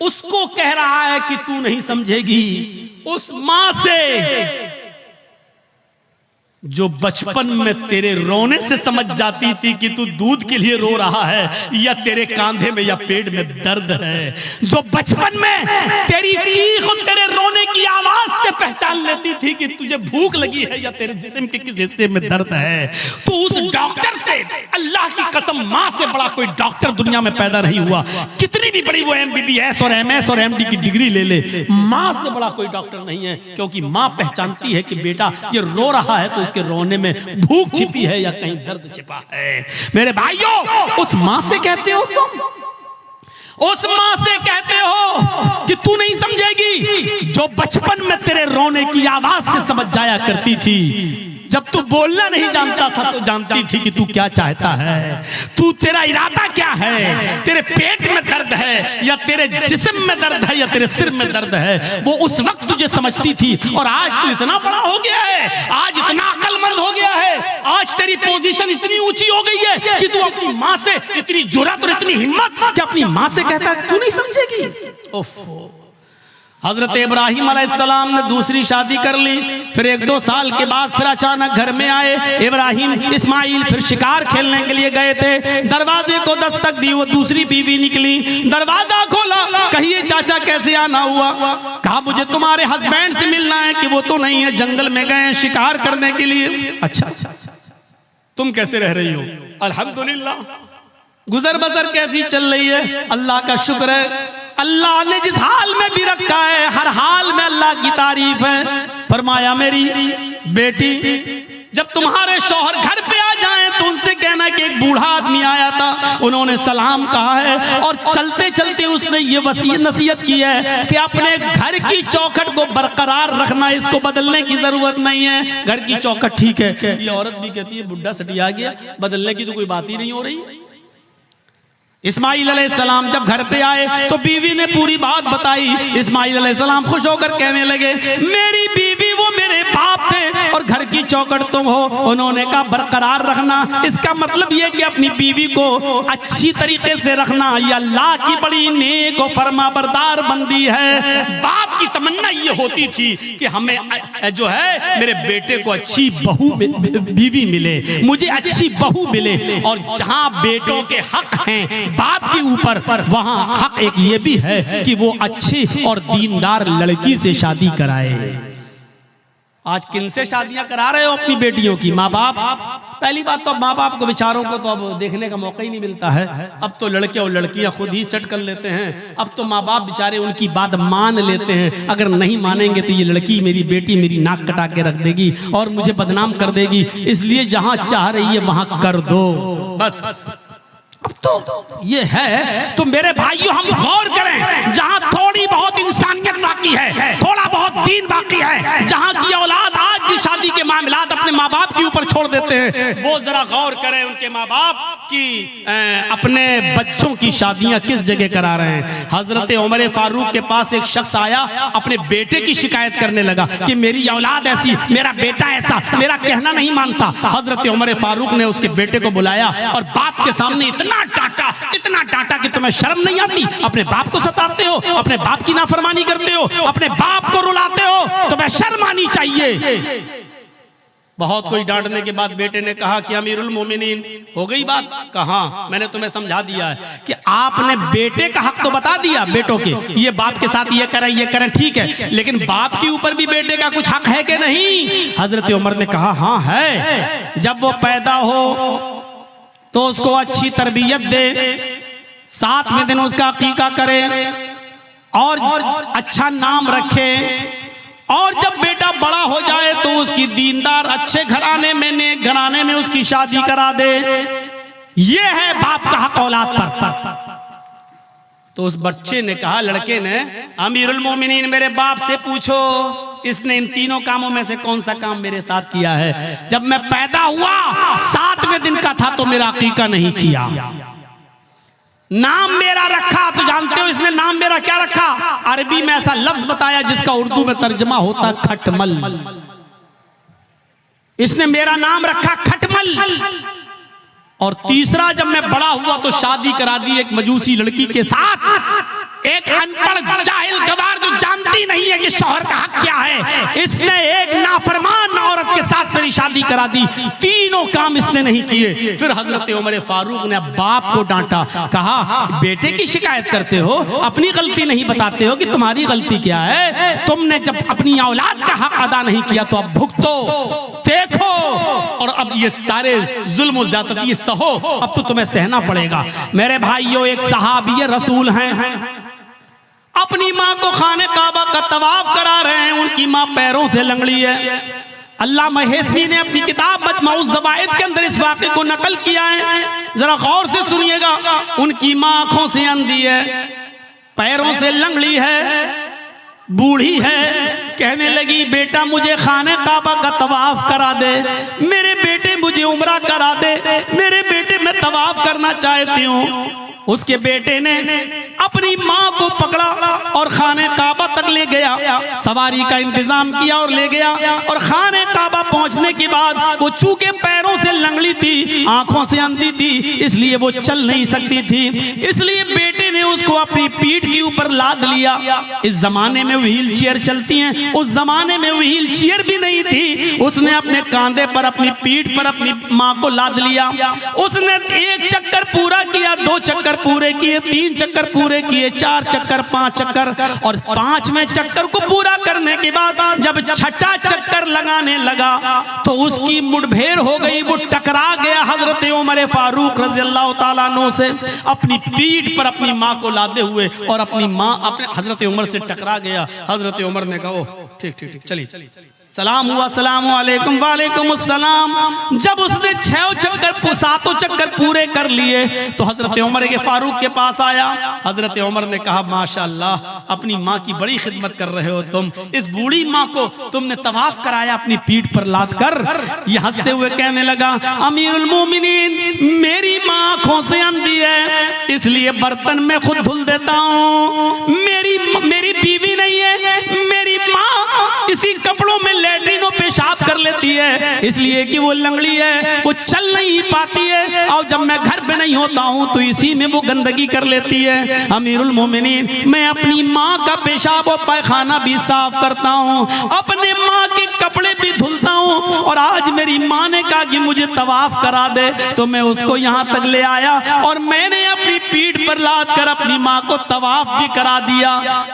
उसको कह रहा है कि तू नहीं समझेगी। उस मां से जो बचपन में तेरे रोने से समझ जाती थी कि तू दूध के लिए रो रहा है या तेरे कांधे में या पेट में दर्द है, जो बचपन में तेरी चीख और तेरे रोने की आवाज से पहचान लेती थी कि तुझे भूख लगी है या तेरे जिस्म के किस हिस्से में दर्द है, तो उस डॉक्टर से, अल्लाह की कसम मां से बड़ा कोई डॉक्टर दुनिया में पैदा नहीं हुआ। कितनी भी बड़ी वो MBBS और MS और MD की डिग्री ले ले, मां से बड़ा कोई डॉक्टर नहीं है। क्योंकि मां पहचानती है कि बेटा ये रो रहा है तो उसके रोने में भूख छिपी है या कहीं दर्द छिपा है। मेरे भाइयों, उस मां से कहते हो तुम, उस मां से कहते हो कि तू नहीं समझेगी, जो बचपन में तेरे रोने की आवाज से समझ जाया करती थी। जब तू बोलना नहीं जानता था तो जानती थी कि तू क्या चाहता है, तू तेरा इरादा क्या है, तेरे पेट में दर्द है या तेरे जिस्म में दर्द है या तेरे सिर में दर्द है, वो उस वक्त तुझे समझती थी। और आज तू इतना बड़ा हो गया है, आज इतना अक्लमंद हो गया है, आज तेरी पोजीशन इतनी ऊंची हो गई है कि तू अपनी मां से इतनी जुर्रत और इतनी हिम्मत कि अपनी मां से कहता है तू नहीं समझेगी। ओफो, हजरत इब्राहिम अलैहिस्सलाम ने दूसरी शादी कर ली, फिर 1-2 साल के बाद फिर अचानक घर में आए इब्राहिम इस्माइल, फिर शिकार खेलने के लिए गए थे। दरवाजे को दस्तक दी, वो दूसरी बीवी निकली, दरवाजा खोला, कहिए चाचा कैसे आना हुआ? कहा मुझे तुम्हारे हस्बैंड से मिलना है। कि वो तो नहीं है, जंगल में गए शिकार करने के लिए। अच्छा, तुम कैसे रह रही हो? अल्हम्दुलिल्लाह। गुजर बसर कैसी चल रही है? अल्लाह का शुक्र है, अल्लाह ने जिस हाल में भी रखा है हर हाल में अल्लाह की तारीफ है। फरमाया मेरी बेटी, जब तुम्हारे शौहर घर पे आ जाएं तो उनसे कहना कि एक बूढ़ा आदमी आया था, उन्होंने सलाम कहा है और चलते चलते उसने ये वसीयत नसीहत की है कि अपने घर की चौखट को बरकरार रखना, इसको बदलने की जरूरत नहीं है। घर की चौखट ठीक है, ये औरत भी कहती है बुढ़ा सटिया गया, बदलने की तो कोई बात ही नहीं हो रही है। इस्माइल अलैहिस्सलाम जब घर पे आए तो बीवी ने पूरी बात बताई। इस्माइल अलैहिस्सलाम खुश होकर कहने लगे मेरी बीवी वो मेरे बाप थे और घर की चौखट तुम हो। उन्होंने कहा बरकरार रखना, इसका मतलब ये कि अपनी बीवी को अच्छी तरीके से रखना, ये अल्लाह की बड़ी नेक और फरमाबरदार बंदी है। बाप की तमन्ना ये होती थी कि हमें जो है मेरे बेटे को अच्छी बहू बीवी मिले, मुझे अच्छी बहू मिले। और जहां बेटों के हक हैं बाप के ऊपर, वहां हक एक ये भी है कि वो अच्छी और दीनदार लड़की से शादी कराए। आज किन से शादियां करा रहे हो अपनी बेटियों की? माँ बाप। पहली बात तो माँ बाप को बेचारों को तो अब देखने का मौका ही नहीं मिलता है। अब तो लड़के और लड़कियां खुद ही सेट कर लेते हैं। अब तो माँ बाप बेचारे उनकी बात मान लेते हैं, अगर नहीं मानेंगे तो ये लड़की मेरी बेटी मेरी नाक कटा के रख देगी और मुझे बदनाम कर देगी, इसलिए जहां चाह रही है वहां कर दो बस। अब तो ये है। तो मेरे भाइयों हम गौर करें, जहां थोड़ी बहुत इंसानियत बाकी है, थोड़ा बहुत दीन बाकी है, जहां की औलाद आज भी शादी के मामलात अपने माँ बाप के ऊपर छोड़ देते हैं, वो जरा गौर करें उनके माँ बाप की अपने बच्चों की शादियां किस जगह करा रहे हैं। हजरत उमर फारूक के पास एक शख्स आया, अपने बेटे की शिकायत करने लगा कि मेरी औलाद ऐसी, मेरा बेटा ऐसा, मेरा कहना नहीं मानता। हजरत उमर फारूक ने उसके बेटे को बुलाया और बाप के सामने इतना डांटा कि तुम्हें शर्म नहीं आती? अपने बाप को सताते हो, अपने बाप की नाफरमानी करते हो, अपने बाप को रुलाते हो, तुम्हें शर्म आनी चाहिए। बहुत कोई डांटने के बाद बेटे ने कहा कि अमीरुल मोमिनीन हो गई बात। कहा मैंने तुम्हें समझा दिया है कि आपने बेटे का हक तो बता दिया, बेटों के ये बाप के साथ ये करें ठीक है, लेकिन बाप के ऊपर भी बेटे का कुछ हक है कि नहीं? हजरत उमर ने कहा हाँ है। जब वो पैदा हो तो उसको अच्छी तरबियत दे, 7वें दिन उसका अकीका करे और अच्छा नाम रखे, और जब बेटा बड़ा हो जाए तो उसकी दीनदार अच्छे घराने में, नेक घराने में उसकी शादी करा दे। ये है बाप का हक औलाद पर। तो उस बच्चे ने कहा, लड़के ने, अमीरुल मोमिनीन मेरे बाप से पूछो इसने इन तीनों कामों में से कौन सा काम मेरे साथ किया है? जब मैं पैदा हुआ 7वें दिन का था तो मेरा अकीका नहीं किया। नाम मेरा रखा, तो जानते हो इसने नाम मेरा क्या रखा? अरबी में ऐसा लफ्ज बताया जिसका उर्दू में तर्जमा होता खटमल। इसने मेरा नाम रखा खटमल। और तीसरा, जब मैं बड़ा हुआ तो शादी करा दी एक मजूसी लड़की के साथ। एक अनपढ़ जाहिल गवार जो जानती नहीं है कि शौहर का हक क्या है, इसने एक नाफरमान औरत के साथ मेरी शादी करा दी। तीनों काम इसने नहीं किए। फिर हजरत उमर फारूक ने बाप को डांटा, कहा बेटे की शिकायत करते हो, अपनी गलती नहीं बताते हो कि तुम्हारी गलती क्या है। तुमने जब अपनी औलाद का हक अदा नहीं किया तो अब भुगतो, देखो, और अब ये सारे जुल्म और ज्यादती सहो, अब तो तुम्हें सहना पड़ेगा। मेरे भाइयों, एक सहाबी रसूल हैं, अपनी माँ को खाने काबा का तवाफ करा रहे हैं, उनकी माँ पैरों से लंगड़ी है। अल्लाह महेशवी ने अपनी किताब मजमऊज़ ज़वाइद के अंदर इस वाक़े को नकल किया है, जरा गौर से सुनिएगा। उनकी माँ आंखों से अंधी है, पैरों से लंगड़ी है, बूढ़ी है। कहने लगी बेटा मुझे खाने काबा का तवाफ करा दे, मेरे बेटे मुझे उम्रा करा दे, मेरे बेटे मैं तवाफ करना चाहती हूँ। उसके बेटे ने अपनी माँ को पकड़ा और खाने काबा तक ले गया, सवारी का इंतजाम किया और ले गया। और खाने काबा पहुंचने के बाद वो चूंकि पैरों से लंगड़ी थी, आंखों से अंधी थी, इसलिए वो चल नहीं सकती थी, इसलिए बेटे ने उसको अपनी पीठ के ऊपर लाद लिया। इस जमाने में व्हील चेयर चलती हैं, उस जमाने में व्हील चेयर भी नहीं थी। उसने अपने कांधे पर, अपनी पीठ पर अपनी माँ को लाद लिया। उसने एक चक्कर पूरा किया, 2 चक्कर पूरे किए, 3 चक्कर पूरे किए, 4 चक्कर, 5 चक्कर, और 5वें चक्कर को पूरा करने के बाद जब 6ठा चक्कर लगाने लगा तो उसकी मुठभेड़ हो गई, वो टकरा गया हजरत उमर फारूक रज़ी अल्लाह ताला अन्हु से, अपनी पीठ पर अपनी माँ को लादे हुए, और अपनी माँ अपने हजरत उमर से टकरा गया। हजरत उमर ने कहा ठीक ठीक ठीक, चलिए सलाम हुआ, सलाम अलैकुम, वालेकुम अस्सलाम। जब उसने 6 चक्कर 7 चक्कर पूरे कर लिए तो हजरत उमर के फारूक के पास आया। हजरत उमर ने कहा माशाअल्लाह, अपनी माँ की बड़ी खिदमत कर रहे हो तुम, इस बूढ़ी माँ को तुमने तवाफ कराया अपनी पीठ पर लाद कर। ये हंसते हुए कहने लगा अमीरुल मोमिनीन, मेरी माँ आंखों से अंधी है, इसलिए बर्तन में खुद धुल देता हूँ। मेरी बीवी नहीं है, मेरी माँ इसी कपड़ों में लैट्रिनो पेशाब कर लेती है, इसलिए कि वो लंगड़ी है, वो चल नहीं पाती है, और जब मैं घर पे नहीं होता हूँ तो इसी में वो गंदगी कर लेती है। अमीरुल मोमिनीन, मैं अपनी माँ का पेशाब और पैखाना भी साफ करता हूँ, अपने माँ के कपड़े भी धुलता हूँ, और आज मेरी माँ ने कहा कि मुझे तवाफ करा दे तो मैं उसको यहाँ तक ले आया, और मैंने अपनी पीठ पर लाद कर अपनी माँ को तवाफ भी करा दिया।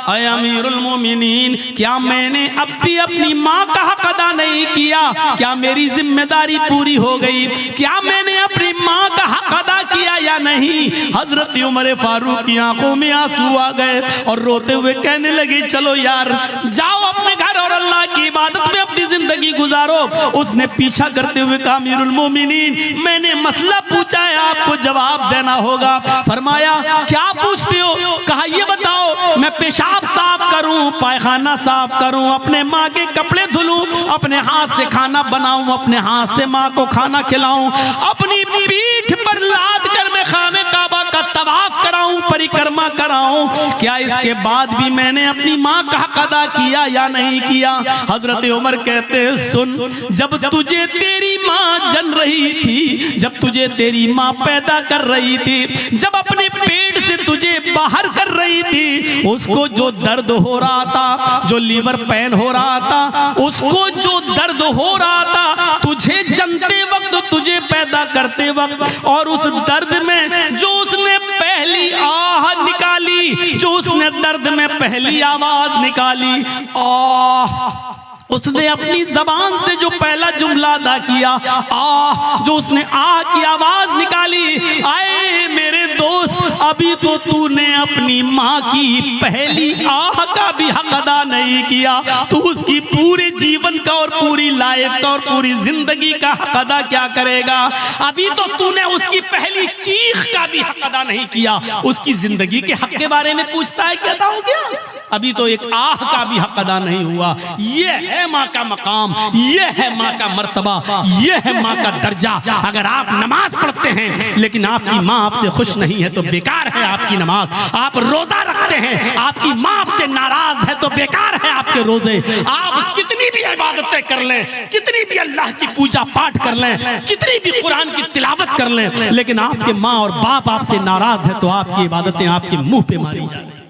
ऐ अमीरुल मोमिनीन, क्या मैंने अब भी अपनी माँ का हक अदा नहीं किया? क्या मेरी जिम्मेदारी पूरी हो गई? क्या मैंने अपनी माँ का हक अदा किया या नहीं? हजरत उमर फारूक की आंखों में आंसू आ गए और रोते हुए कहने लगे चलो यार, जाओ अपने घर और अल्लाह की इबादत में अपनी जिंदगी गुजारो। उसने पीछा करते हुए कहा अमीरुल मोमिनीन, मैंने मसला पूछा है, आपको जवाब देना होगा। फरमाया क्या पूछते हो? कहा ये बताओ, मैं पेशाब साफ करूं, पैखाना साफ करूं, अपने माँ के कपड़े धुलूं, अपने हाथ से खाना बनाऊं, अपने हाथ से माँ को खाना खिलाऊं, अपनी पीठ पर लाद कर मैं खाने काबा का तवाफ कराऊं, परिक्रमा कराऊं, क्या इसके बाद भी मैंने अपनी माँ का हक अदा किया या नहीं किया? हजरत उमर कहते हैं सुन, जब तुझे तेरी माँ जन रही थी, जब तुझे तेरी माँ पैदा कर रही थी, जब अपने पेट से तुझे बाहर कर रही थी, उसको जो दर्द हो रहा था, जो लीवर पेन हो रहा था, उसको जो दर्द हो रहा था तुझे जनते वक्त, तुझे पैदा करते वक्त, और उस दर्द में जो उसने पहली आह निकाली, जो उसने दर्द में पहली आवाज निकाली, आह, उसने अपनी जबान से जो पहला जुमला अदा किया, आह, जो उसने आह की आवाज निकाली, आए मेरे दोस्त, अभी तो तूने अपनी माँ की पहली आह का भी हक अदा नहीं किया, तू उसकी पूरे जीवन का और पूरी लाइफ का और पूरी जिंदगी का हक अदा क्या करेगा? अभी तो तूने उसकी पहली चीख का भी हक अदा नहीं किया, उसकी जिंदगी के हक के बारे में पूछता है, क्या हो गया? अभी तो एक आह का भी हक अदा नहीं हुआ। ये है माँ का मकाम, ये है माँ का मर्तबा, ये है माँ का दर्जा। अगर आप नमाज पढ़ते हैं लेकिन आपकी माँ आपसे खुश नहीं है तो बेकार है आपकी नमाज। आप रोजा रखते हैं, आपकी माँ आपसे नाराज है तो बेकार है आपके रोजे। आप कितनी भी इबादतें कर लें, कितनी भी अल्लाह की पूजा पाठ कर लें, कितनी भी कुरान की तिलावत कर लें, लेकिन आपके माँ और बाप आपसे नाराज है तो आपकी इबादतें आपके मुंह पे मारी जाएंगी।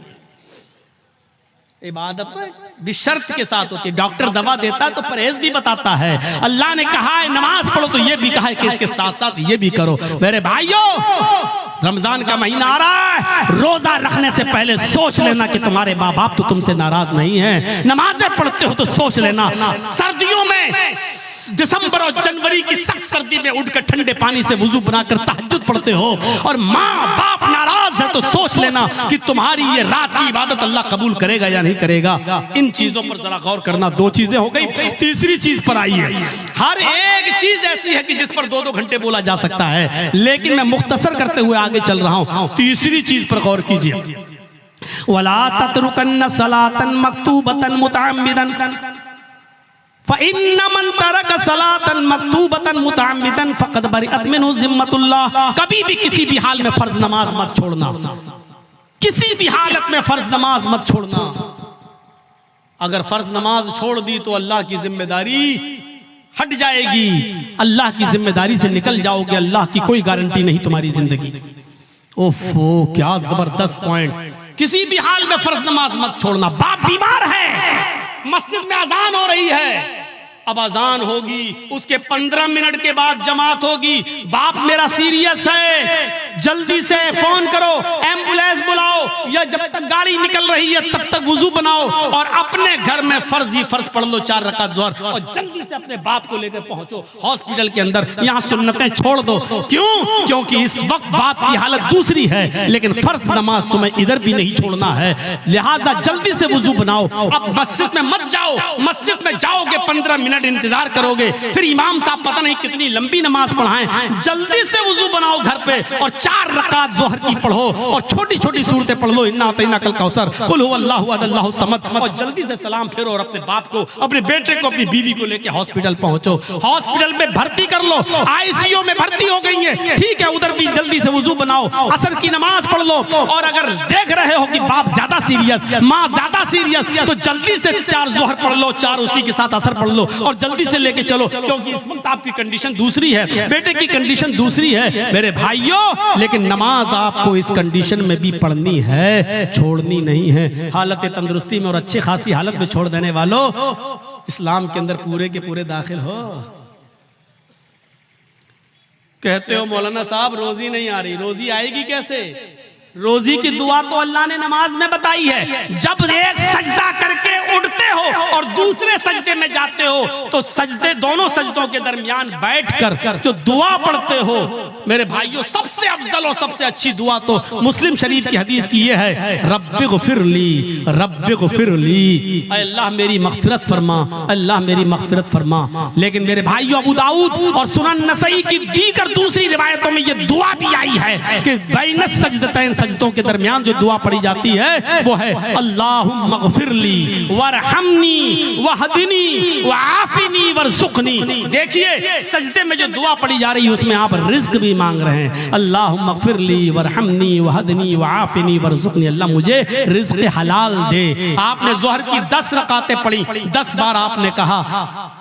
इबादत बिशर्त के साथ होती है। डॉक्टर दवा देता तो परहेज भी बताता है। अल्लाह ने कहा है नमाज पढ़ो तो ये भी कहा है कि इसके साथ साथ ये भी करो। मेरे भाइयों, रमजान का महीना आ रहा है, रोजा रखने से पहले सोच लेना कि तुम्हारे माँ बाप तो तुमसे नाराज नहीं है। नमाजें पढ़ते हो तो सोच लेना, सर्दियों में दिसंबर और जनवरी की सख्त सर्दी में उठकर ठंडे पानी से वुजू बनाकर तहज्जुद पढ़ते हो और माँ बाप नाराज है तो सोच लेना कि तुम्हारी ये रात की इबादत अल्लाह कबूल करेगा या नहीं करेगा। इन चीजों पर जरा गौर करना। दो चीजें हो गई, तीसरी चीज पर आई है। हर एक चीज ऐसी है कि जिस पर 2-2 घंटे बोला जा सकता है, लेकिन मैं मुख्तसर करते हुए आगे चल रहा हूं। तीसरी चीज पर गौर कीजिए। वला ततरुकन्न सलातन मक्तूबतन मुतअम्मिदन फ़इन्न मन तरक सलातन मक्तूबतन मुतअम्मिदन फ़क़द बरिअत मिन्हु ज़िम्मतुल्लाह। कभी भी किसी भी हाल में फर्ज नमाज मत छोड़ना, किसी भी हालत में फर्ज नमाज मत छोड़ना। अगर फर्ज नमाज छोड़ दी तो अल्लाह की जिम्मेदारी हट जाएगी, अल्लाह की जिम्मेदारी से निकल जाओगे। अल्लाह की कोई गारंटी नहीं तुम्हारी जिंदगी। ओफो, क्या जबरदस्त पॉइंट। किसी भी हाल में फर्ज नमाज मत छोड़ना। बाप बीमार है, मस्जिद में अजान हो रही है, अब अजान होगी, उसके 15 मिनट के बाद जमात होगी। बाप मेरा सीरियस है, जल्दी से फोन करो, एम्बुलेंस बुलाओ, या जब तक गाड़ी निकल रही है तब तक वुजू बनाओ और अपने घर में फर्ज ही फर्ज पढ़ लो 4 रकात ज़ोहर और जल्दी से अपने बाप को लेकर पहुंचो हॉस्पिटल के अंदर। यहाँ सुन्नतें छोड़ दो। क्यों? क्योंकि इस वक्त बाप की हालत दूसरी है, लेकिन फर्ज नमाज तुम्हें इधर भी नहीं छोड़ना है। लिहाजा जल्दी से वुजू बनाओ। अब मस्जिद में मत जाओ, मस्जिद में जाओगे 15 मिनट इंतजार करोगे, फिर इमाम साहब पता नहीं कितनी लंबी नमाज पढ़ाएं। जल्दी से वुजू बनाओ घर पे और 4 रकात ज़ोहर की पढ़ो और छोटी छोटी सूरतें पढ़ लो, इन्ना अतैना कल कौसर, कुल हुवल्लाहु अहद अल्लाहु समद, और जल्दी से सलाम फेरो और अपने बाप को, अपने बेटे को, अपनी बीवी को लेके हॉस्पिटल पहुंचो। हॉस्पिटल में भर्ती कर लो, आईसीयू में भर्ती हो गई है, ठीक है, उधर भी जल्दी से वुजू बनाओ, असर की नमाज पढ़ लो। और अगर देख रहे हो कि बाप ज्यादा सीरियस, माँ ज्यादा सीरियस, तो जल्दी से 4 ज़ोहर पढ़ लो, 4 उसी के साथ असर पढ़ लो और जल्दी से लेके चलो, क्योंकि इस वक्त आपकी कंडीशन दूसरी है, बेटे की कंडीशन दूसरी है। मेरे भाइयों, लेकिन नमाज आपको इस कंडीशन में भी पढ़नी है, छोड़नी नहीं है। हालत तंदुरुस्ती में और अच्छी खासी हालत में छोड़ देने वालों, इस्लाम के अंदर पूरे के पूरे दाखिल हो। कहते हो मौलाना साहब रोजी नहीं आ रही, रोजी आएगी कैसे? रोजी की दुआ तो अल्लाह ने नमाज में बताई है। जब एक सजदा करके उठते हो और दूसरे सजदे में जाते हो तो सजदे, दोनों सजदों के दरमियान बैठकर जो दुआ पढ़ते हो, मेरे भाइयों, सबसे अफजल और सबसे अच्छी दुआ तो मुस्लिम शरीफ की हदीस की ये है, रब्बि गुफिरली, रब्बि गुफिरली, अल्लाह मेरी मग़फ़िरत फरमा, अल्लाह मेरी मग़फ़िरत फरमा। लेकिन मेरे भाइयों, अबू दाऊद और सुनन नसई की दीगर दूसरी रिवायतों में ये दुआ भी आई है कि बैन सजदतैन, सजदों के दरमियान जो दुआ पढ़ी जाती है वो है अल्लाहुम्मा ग़फ़िरली वरहमनी वहदिनी वआफ़िनी वरज़ुक़नी। देखिए, सजदे में जो दुआ पढ़ी जा रही है उसमें आप रिज़्क़ भी मांग रहे हैं। अल्लाहुम्मा ग़फ़िरली वरहमनी वहदिनी वआफ़िनी वरज़ुक़नी, अल्लाह मुझे रिज़्क़ हलाल दे। आपने ज़ोहर की 10 रकातें पढ़ी, 10 बार आपने कहा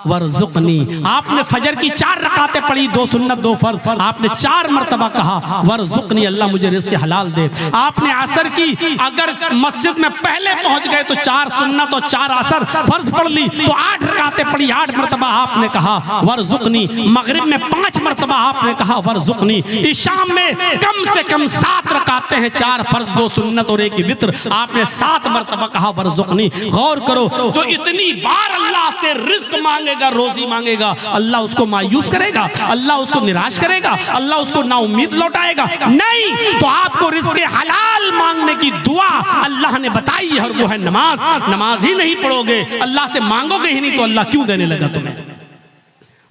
वरज़ुक़नी। आपने फजर की 4 रकातें पढ़ी, 2 सुन्नत 2 फर्ज, आपने 4 मरतबा कहा वरज़ुक़नी, अल्लाह मुझे रिज़्क़ हलाल दे। आपने असर की, अगर मस्जिद में पहले पहुंच गए तो 4 सुन्नत और 4 असर फर्ज पढ़ ली तो 8 रकातें पढ़ी, 8 मरतबा आपने कहा वरज़ुक़नी। मगरिब में 5 मरतबा आपने कहा वरज़ुक़नी। इशाम में कम से कम 7 रकातें हैं, 4 फर्ज 2 सुन्नत और 1 वित्र, आपने 7 मरतबा कहा वरज़ुक़नी। गौर करो, जो इतनी बार अल्लाह से रिज़्क़ मांगेगा, रोजी मांगेगा, अल्लाह उसको मायूस करेगा? अल्लाह उसको निराश करेगा? अल्लाह उसको नाउम्मीद लौटाएगा? नहीं। तो आपको रिज़्क़ हलाल मांगने की दुआ अल्लाह ने बताई है और वो है नमाज। नमाज ही नहीं पढ़ोगे, अल्लाह से मांगोगे ही नहीं, तो अल्लाह क्यों देने लगा तुम्हें?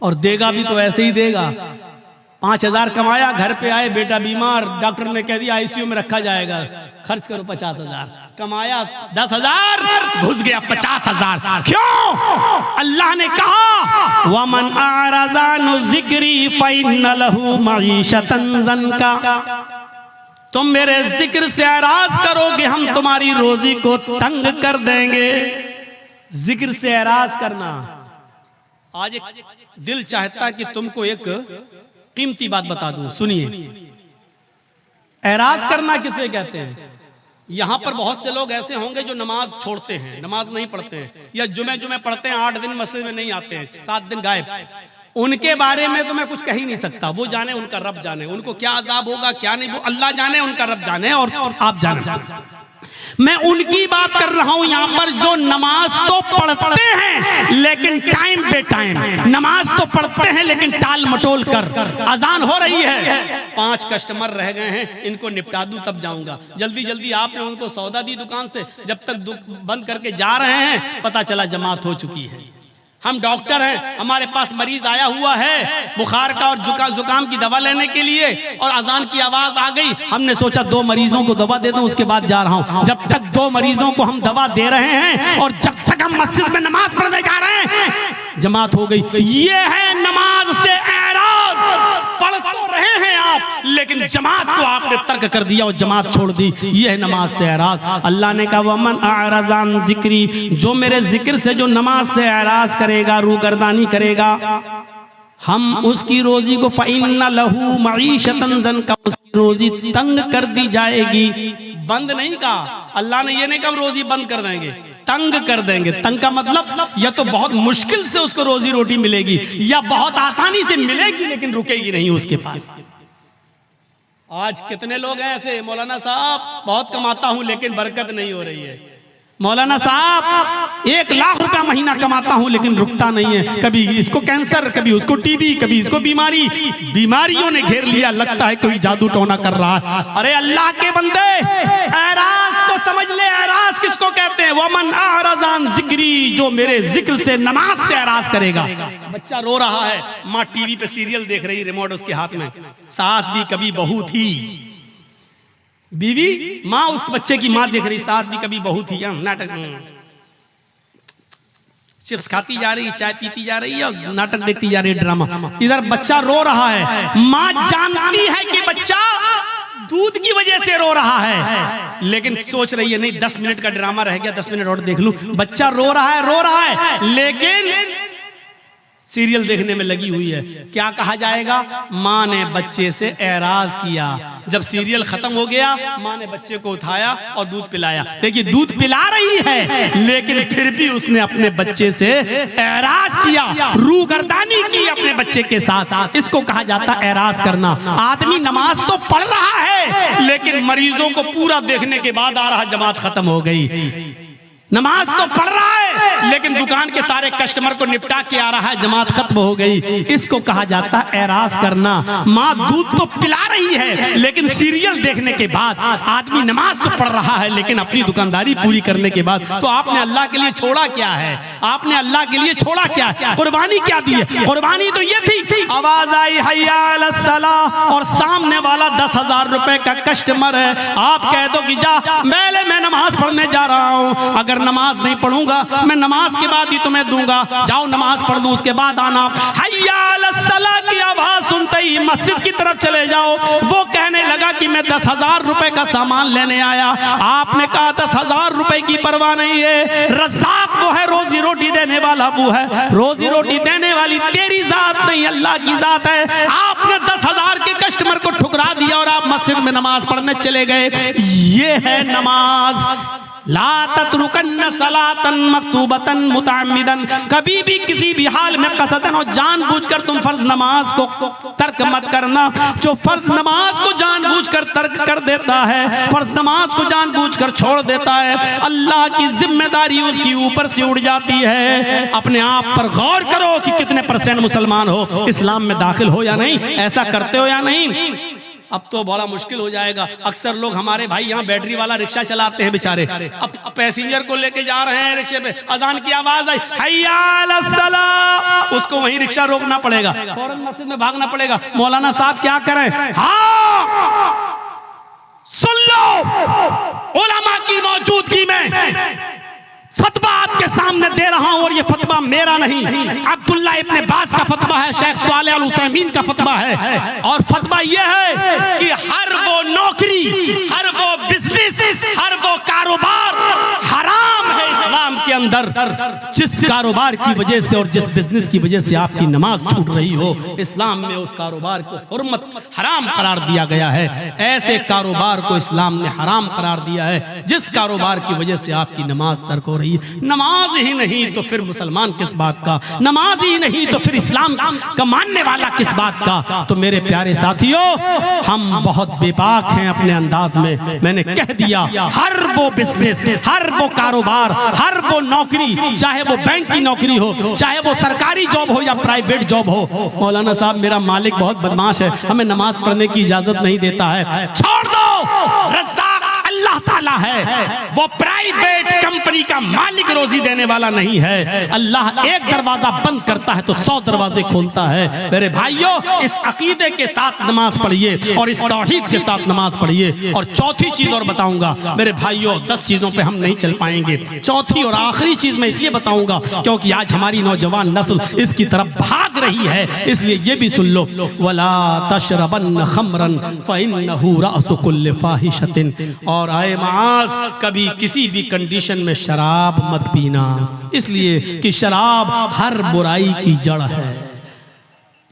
और देगा भी तो ऐसे ही देगा। 5000 कमाया, घर पे आए, बेटा बीमार, डॉक्टर ने कह दिया आईसीयू में रखा जाएगा, खर्च करो 50,000। कमाया 10,000, घुस गया 50,000। क्यों? अल्लाह ने कहा वमन आरज़ा अन ज़िक्री फ़इन्न लहू मईशतन ज़ंका, तुम मेरे जिक्र से एराज करोगे, हम तुम्हारी रोजी को तंग कर देंगे। जिक्र से एराज करना। आज एक दिल चाहता कि तुमको एक कीमती बात बता दूं, सुनिए। एराज करना किसे कहते हैं? यहाँ पर बहुत से लोग ऐसे होंगे जो नमाज छोड़ते हैं, नमाज नहीं पढ़ते हैं, या जुमे पढ़ते हैं, 8 दिन मस्जिद में नहीं आते हैं, 7 दिन गायब। उनके बारे में तो मैं कुछ कह ही नहीं सकता, वो जाने, उनका रब जाने, उनको क्या अजाब होगा क्या नहीं, वो अल्लाह जाने, उनका रब जाने और आप जाने। मैं उनकी बात कर रहा हूं यहाँ पर जो नमाज तो पढ़ते हैं लेकिन टाइम पे टाइम, नमाज तो पढ़ते हैं लेकिन टाल मटोल कर। अजान हो रही है, 5 कस्टमर रह गए हैं, इनको निपटा दूं तब जाऊंगा। जल्दी जल्दी आपने उनको सौदा दी दुकान से, जब तक बंद करके जा रहे हैं पता चला जमात हो चुकी है। हम डॉक्टर हैं, हमारे पास मरीज आया हुआ है बुखार का और जुकाम की दवा लेने के लिए, और अजान की आवाज आ गई, हमने सोचा 2 मरीजों को दवा दे दूं उसके बाद जा रहा हूं। जब तक 2 मरीजों को हम दवा दे रहे हैं और जब तक हम मस्जिद में नमाज पढ़ने जा रहे हैं जमात हो गई। ये है नमाज से एराज, पढ़ तो रहे हैं आप लेकिन जमात को आपने तर्क कर दिया और जमात छोड़ दी, ये है नमाज से एराज। अल्लाह ने कहा वमन अअरज़ अन ज़िक्री, जो मेरे जिक्र से जो नमाज से एराज करेगा, रूगर्दानी करेगा, हम उसकी रोजी को फ़इन्न लहू मईशतन ज़ंका, उसकी रोजी तंग कर दी जाएगी। बंद नहीं कहा अल्लाह ने, ये नहीं कहा रोजी बंद कर देंगे, तंग कर देंगे। तंग का मतलब या तो बहुत मुश्किल से उसको रोजी रोटी मिलेगी या बहुत आसानी से मिलेगी लेकिन रुकेगी नहीं उसके पास। आज कितने लोग हैं ऐसे, मौलाना साहब बहुत कमाता हूं लेकिन बरकत नहीं हो रही है, मौलाना साहब 1 लाख रुपया महीना कमाता हूं लेकिन रुकता नहीं है, कभी इसको कैंसर, कभी उसको टीबी, कभी इसको बीमारी, बीमारियों ने घेर लिया, लगता है कोई जादू टोना कर रहा है। अरे अल्लाह के बंदे, एराज तो समझ ले, एराज किसको कहते हैं? वमन अअरज़ अन ज़िक्री, जो मेरे जिक्र से नमाज से एराज करेगा। बच्चा रो रहा है, माँ टीवी पे सीरियल देख रही, रिमोट उसके हाथ में, सास भी कभी बहू थी, बीवी माँ उस बच्चे की माँ देख रही, सास भी कभी बहू थी, नाटक, चिप्स खाती जा रही, चाय पीती जा रही है और नाटक देखती जा रही है, ड्रामा। इधर बच्चा रो रहा है, माँ जानती है कि बच्चा दूध की वजह से रो रहा है लेकिन सोच रही है नहीं 10 मिनट का ड्रामा रह गया, 10 मिनट और देख लूं। बच्चा रो रहा है लेकिन सीरियल देखने में लगी हुई है। क्या कहा जाएगा? माँ ने बच्चे से एराज किया। जब सीरियल खत्म हो गया, माँ ने बच्चे को उठाया और दूध पिलाया। देखिए दूध पिला रही है लेकिन फिर भी उसने अपने बच्चे से एराज किया, रूगर्दानी की अपने बच्चे के साथ। इसको कहा जाता है एराज करना। आदमी नमाज तो पढ़ रहा है लेकिन मरीजों को पूरा देखने के बाद आ रहा, जमात खत्म हो गई। नमाज तो पढ़ रहा है लेकिन दुकान के सारे कस्टमर को निपटा के आ रहा है, जमात खत्म हो गई। इसको कहा जाता है एराज करना। माँ दूध तो पिला रही है लेकिन सीरियल देखने के बाद आदमी नमाज तो पढ़ रहा है लेकिन अपनी दुकानदारी पूरी करने के बाद, तो आपने अल्लाह के लिए छोड़ा क्या है? आपने अल्लाह के लिए छोड़ा क्या है? कुर्बानी क्या दी है? कुर्बानी तो ये थी, आवाज आई हय्या अलस सलाह और सामने वाला 10,000 रुपए का कस्टमर है, आप कह दो कि जा पहले मैं नमाज पढ़ने जा रहा हूँ, अगर नमाज नहीं पढ़ूंगा मैं नमाज के बाद ही तुम्हें दूंगा, जाओ नमाज पढ़ दो उसके बाद आना। हय्या अलस सलाह की आवाज सुनते ही मस्जिद की तरफ चले जाओ। वो कहने लगा कि मैं 10,000 रुपए का सामान लेने आया। आपने कहा 10,000 रुपए की परवाह नहीं है, रज़्ज़ाक़ वो है, रोजी रोटी देने वाला वो है, रोजी रोटी देने वाली तेरी जात नहीं अल्लाह की जात है। आपने 10,000 के कस्टमर को ठुकरा दिया और आप मस्जिद में नमाज पढ़ने चले गए। ये है नमाज। ला तत्रुकन्न सलातन मक्तूबतन मुतअम्मिदन, कभी भी किसी भी हाल में कसदन और जानबूझकर तुम फर्ज नमाज को तर्क मत करना। जो फर्ज नमाज को जानबूझकर तर्क कर देता है, फर्ज नमाज को जानबूझकर छोड़ देता है, अल्लाह की जिम्मेदारी उसकी ऊपर से उड़ जाती है। अपने आप पर गौर करो कि कितने % मुसलमान हो, इस्लाम में दाखिल हो या नहीं, ऐसा करते हो या नहीं। अब तो बड़ा मुश्किल हो जाएगा। अक्सर लोग हमारे भाई यहाँ बैटरी वाला रिक्शा चलाते हैं बेचारे, अब पैसेंजर को लेके जा रहे हैं रिक्शे पे, अजान की आवाज आई हय्या अलस सलाह, उसको वहीं रिक्शा रोकना पड़ेगा, फौरन मस्जिद में भागना पड़ेगा। मौलाना साहब क्या करें? हाँ सुन लो, उलमा की मौजूदगी में फतवा आपके सामने दे रहा हूं और ये फतवा मेरा नहीं, अब्दुल्ला इब्ने बाज का फतवा है, शेख सालेह अल उसैमीन का फतवा है। और फतवा यह है कि हर वो नौकरी, हर वो बिजनेस, हर वो कारोबार हराम है इस्लाम के के अंदर जिस कारोबार की वजह से और जिस बिजनेस की वजह से आपकी नमाज छूट रही हो, इस्लाम में उस कारोबार को हुर्मत हराम करार दिया गया है। ऐसे कारोबार को इस्लाम ने हराम करार दिया है जिस कारोबार की वजह से आपकी नमाज तर्क हो रही है। नमाज ही नहीं तो फिर मुसलमान किस बात का, नमाज ही नहीं तो फिर इस्लाम का मानने वाला किस बात का। तो मेरे प्यारे साथियों, हम बहुत बेबाक हैं अपने अंदाज में। मैंने कह दिया, हर वो बिजनेस, हर वो कारोबार, हर वो नौकरी, चाहे वो बैंक की नौकरी हो, चाहे वो सरकारी जॉब हो या प्राइवेट जॉब हो, मौलाना साहब मेरा मालिक बहुत बदमाश है, हमें नमाज पढ़ने की इजाजत नहीं देता है, छोड़ दो। रज़्ज़ाक़ अल्लाह ताला है, वो प्राइवेट कंपनी का मालिक रोजी देने वाला नहीं है। अल्लाह एक दरवाजा बंद करता है तो 100 दरवाजे खोलता है। मेरे भाइयों, इस अकीदे के साथ नमाज पढ़िए और इस तौहीद के साथ नमाज पढ़िए। और चौथी चीज और बताऊंगा मेरे भाइयों, 10 चीजों पे हम नहीं चल पाएंगे। चौथी और आखिरी चीज मैं इसलिए बताऊंगा क्योंकि आज हमारी नौजवान नस्ल इसकी तरफ भाग रही है, इसलिए ये भी सुन लो, वला तशरबन खमरन फइन्नहु रअसु कुल्लि फाहिशतिन। और आए मास, कभी किसी भी कंडीशन में शराब मत पीना, इसलिए कि शराब हर बुराई की जड़ है।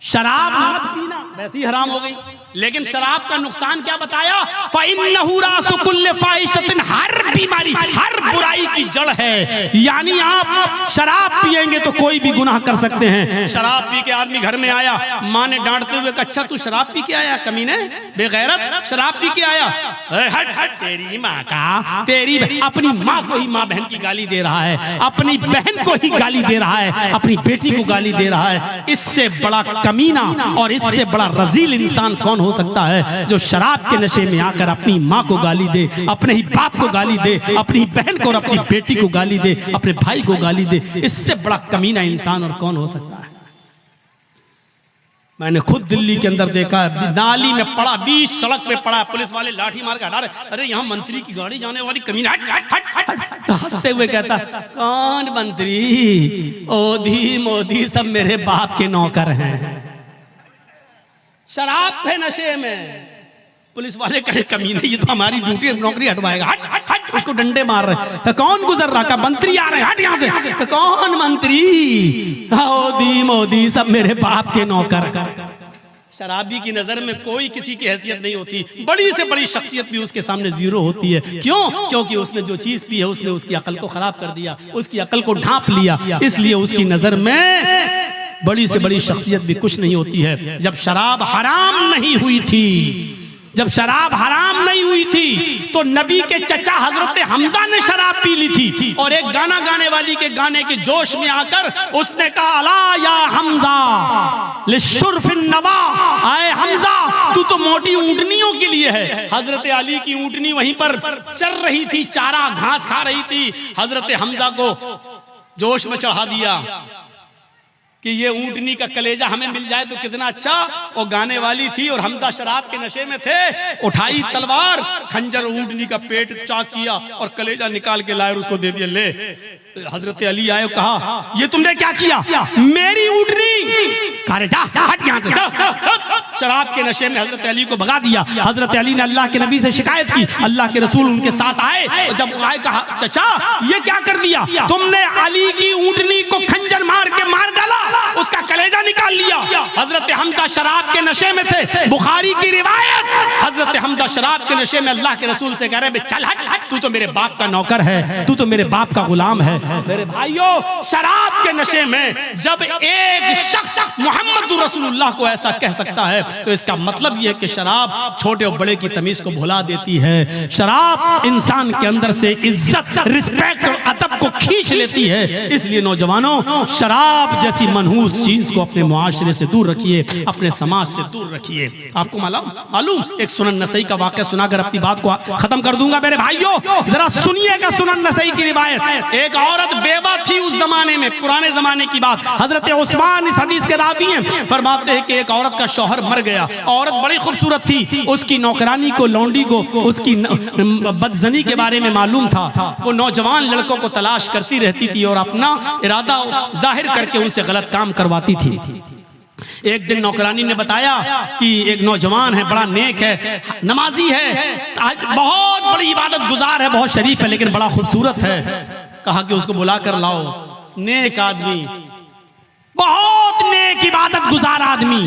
शराब मत पीना वैसे ही हराम हो गई, लेकिन शराब का नुकसान क्या बताया? फ़इन्नहु रासु कुल्लि फ़ाहिशतिन, हर बीमारी, हर बुराई की जड़ है। यानी आप शराब पिएंगे तो कोई भी गुनाह कर सकते हैं। शराब पी के आदमी घर में आया, माँ ने डांटते हुए कहा, अच्छा तू शराब पी के आया कमीने, बेगैरत, शराब पी के आया, हट हट, तेरी माँ का, तेरी अपनी माँ को ही माँ बहन की गाली दे रहा है, अपनी बहन को ही गाली दे रहा है, अपनी बेटी को गाली दे रहा है। इससे बड़ा कमीना और इससे बड़ा रजील इंसान कौन हो सकता है जो शराब के नशे में आकर अपनी माँ को गाली दे, अपने ही बाप को गाली दे, अपनी बहन को और अपनी बेटी को गाली दे, अपने भाई को गाली दे। इससे बड़ा कमीना इंसान और कौन हो सकता है? मैंने खुद दिल्ली के अंदर देखा है, नाली में पड़ा, बीच सड़क पे पड़ा, पुलिस वाले लाठी मार के हटा रहे, अरे यहाँ मंत्री की गाड़ी जाने वाली कमीना, हट हट हट हट। तो हंसते हुए कहता, कौन मंत्री, ओधी मोदी सब मेरे बाप के नौकर हैं। शराब पे नशे में पुलिस वाले कहे, कमीने ये तो हमारी ड्यूटी नौकरी हटवाएगा, हट हट हट, उसको डंडे मार रहे। कौन गुजर रहा? मंत्री आ रहे हैं, हट यहाँ से। कौन मंत्री? मोदी मोदी सब मेरे बाप के नौकर। शराबी की नजर में कोई किसी की हैसियत नहीं होती, बड़ी से बड़ी शख्सियत भी उसके सामने जीरो होती है। क्यों? क्योंकि उसने जो चीज पी है उसने उसकी अकल को खराब कर दिया, उसकी अकल को ढांप लिया, इसलिए उसकी नजर में बड़ी से बड़ी शख्सियत भी कुछ नहीं होती है। जब शराब हराम नहीं हुई थी, जब शराब हराम नहीं हुई थी तो नबी के चचा हजरत हमजा ने शराब पी ली थी और एक गाना गाने वाली के गाने के जोश में आकर उसने कहा, अला या हमजा लिशुर्फिन नवा, आए हमजा तू तो मोटी ऊंटनियों के लिए है। हजरत अली की ऊंटनी वहीं पर चर रही थी, चारा घास खा रही थी। हजरत हमजा को जोश में चढ़ा दिया कि ये ऊंटनी का कलेजा हमें मिल जाए तो कितना अच्छा। वो गाने वाली थी और हमजा शराब के नशे में थे, उठाई तलवार, खंजर ऊंटनी का पेट चाक किया और कलेजा निकाल के लाए और उसको दे दिया, ले। हजरत अली आए, कहा ये तुमने क्या किया? मेरी ऊंटनी, कहा जा हट यहाँ से। शराब के नशे में हजरत अली को भगा दिया। हजरत अली ने अल्लाह के नबी से शिकायत की, अल्लाह के रसूल उनके साथ आए और जब आए कहा, चचा ये क्या कर दिया तुमने? अली की ऊंटनी को खंजर मार के मार डाला, उसका कलेजा निकाल लिया। हजरत हमजा शराब के नशे में थे, बुखारी की रिवायत, हजरत हमजा शराब के नशे में अल्लाह के रसूल से कह रहे, चल हट, तू तो मेरे बाप का नौकर है, तू तो मेरे बाप का गुलाम है। मेरे भाइयों, शराब के नशे में जब एक शख्स मोहम्मद रसूलुल्लाह को ऐसा कह सकता है तो इसका मतलब यह है कि शराब छोटे और बड़े की तमीज को भुला देती है। शराब इंसान के अंदर से इज्जत, रिस्पेक्ट और अदब को खींच लेती है। इसलिए नौजवानों, शराब जैसी मनहूस चीज को अपने मुआशरे से दूर रखिए, अपने समाज से दूर रखिए। आपको मालूम एक सुनन नसई का वाक़या सुनाकर अपनी बात को खत्म कर दूंगा। मेरे भाइयों जरा सुनिएगा सुनन नसई की रिवायत। एक औरत बेवा थी उस जमाने में, पुराने जमाने की बात। हजरत उस्मान इस हदीस के रावी हैं, फरमाते हैं कि एक औरत का शौहर मर गया। औरत बड़ी खूबसूरत थी, उसकी नौकरानी को, लौंडी को उसकी बदजनी के बारे में मालूम था। वो नौजवान लड़कों को तलाश करती रहती थी और अपना इरादा जाहिर करके उनसे गलत काम करवाती थी। एक दिन नौकरानी ने बताया कि एक नौजवान है, बड़ा नेक है, नमाजी है, बहुत बड़ी इबादत गुजार है, बहुत शरीफ है, लेकिन बड़ा खूबसूरत है। कहा कि उसको बुला कर लाओ। नेक आदमी, बहुत नेक इबादत गुजार आदमी।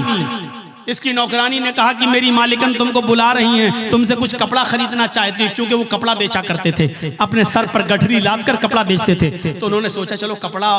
इसकी नौकरानी ने कहा कि मेरी मालिकन तुमको बुला रही हैं, तुमसे कुछ कपड़ा खरीदना चाहती है, क्योंकि वो कपड़ा बेचा करते थे, अपने सर पर गठरी लाद कर कपड़ा बेचते थे। तो उन्होंने सोचा चलो कपड़ा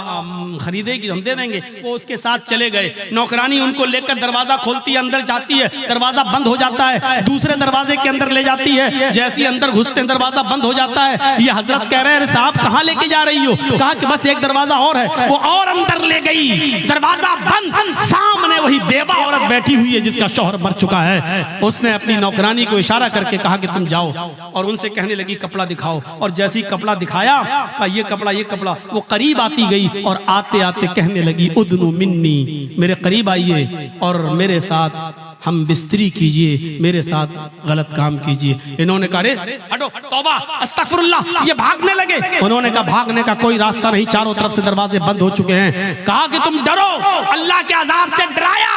खरीदेगी, हम दे देंगे। वो उसके साथ चले गए। नौकरानी उनको लेकर दरवाजा खोलती है, अंदर जाती है, दरवाजा बंद हो जाता है, दूसरे दरवाजे के अंदर ले जाती है। जैसे ही अंदर घुसते हैं दरवाजा बंद हो जाता है। ये हजरत कह रहे हैं साहब कहाँ लेके जा रही हो? कहा कि बस एक दरवाजा और है। वो और अंदर ले गई, दरवाजा बंद, सामने वही बेवा औरत बैठी हुई है जिसका शौहर मर चुका है। उसने अपनी नौकरानी को इशारा करके कहा कि तुम जाओ, और उनसे कहने लगी कपड़ा दिखाओ। और जैसे ही कपड़ा दिखाया, कहा ये कपड़ा। वो करीब आती गई और आते आते कहने लगी उदनु मिन्नी, मेरे करीब आइए और मेरे साथ हम बिस्तरी कीजिए, मेरे साथ गलत काम कीजिए। इन्होंने कहा रे हटो, तौबा, अस्तगफिरुल्लाह, ये भागने लगे। उन्होंने कहा भागने का कोई रास्ता नहीं, चारों तरफ से दरवाजे बंद हो चुके हैं। कहा कि तुम डरो, अल्लाह के अजाब से डराया,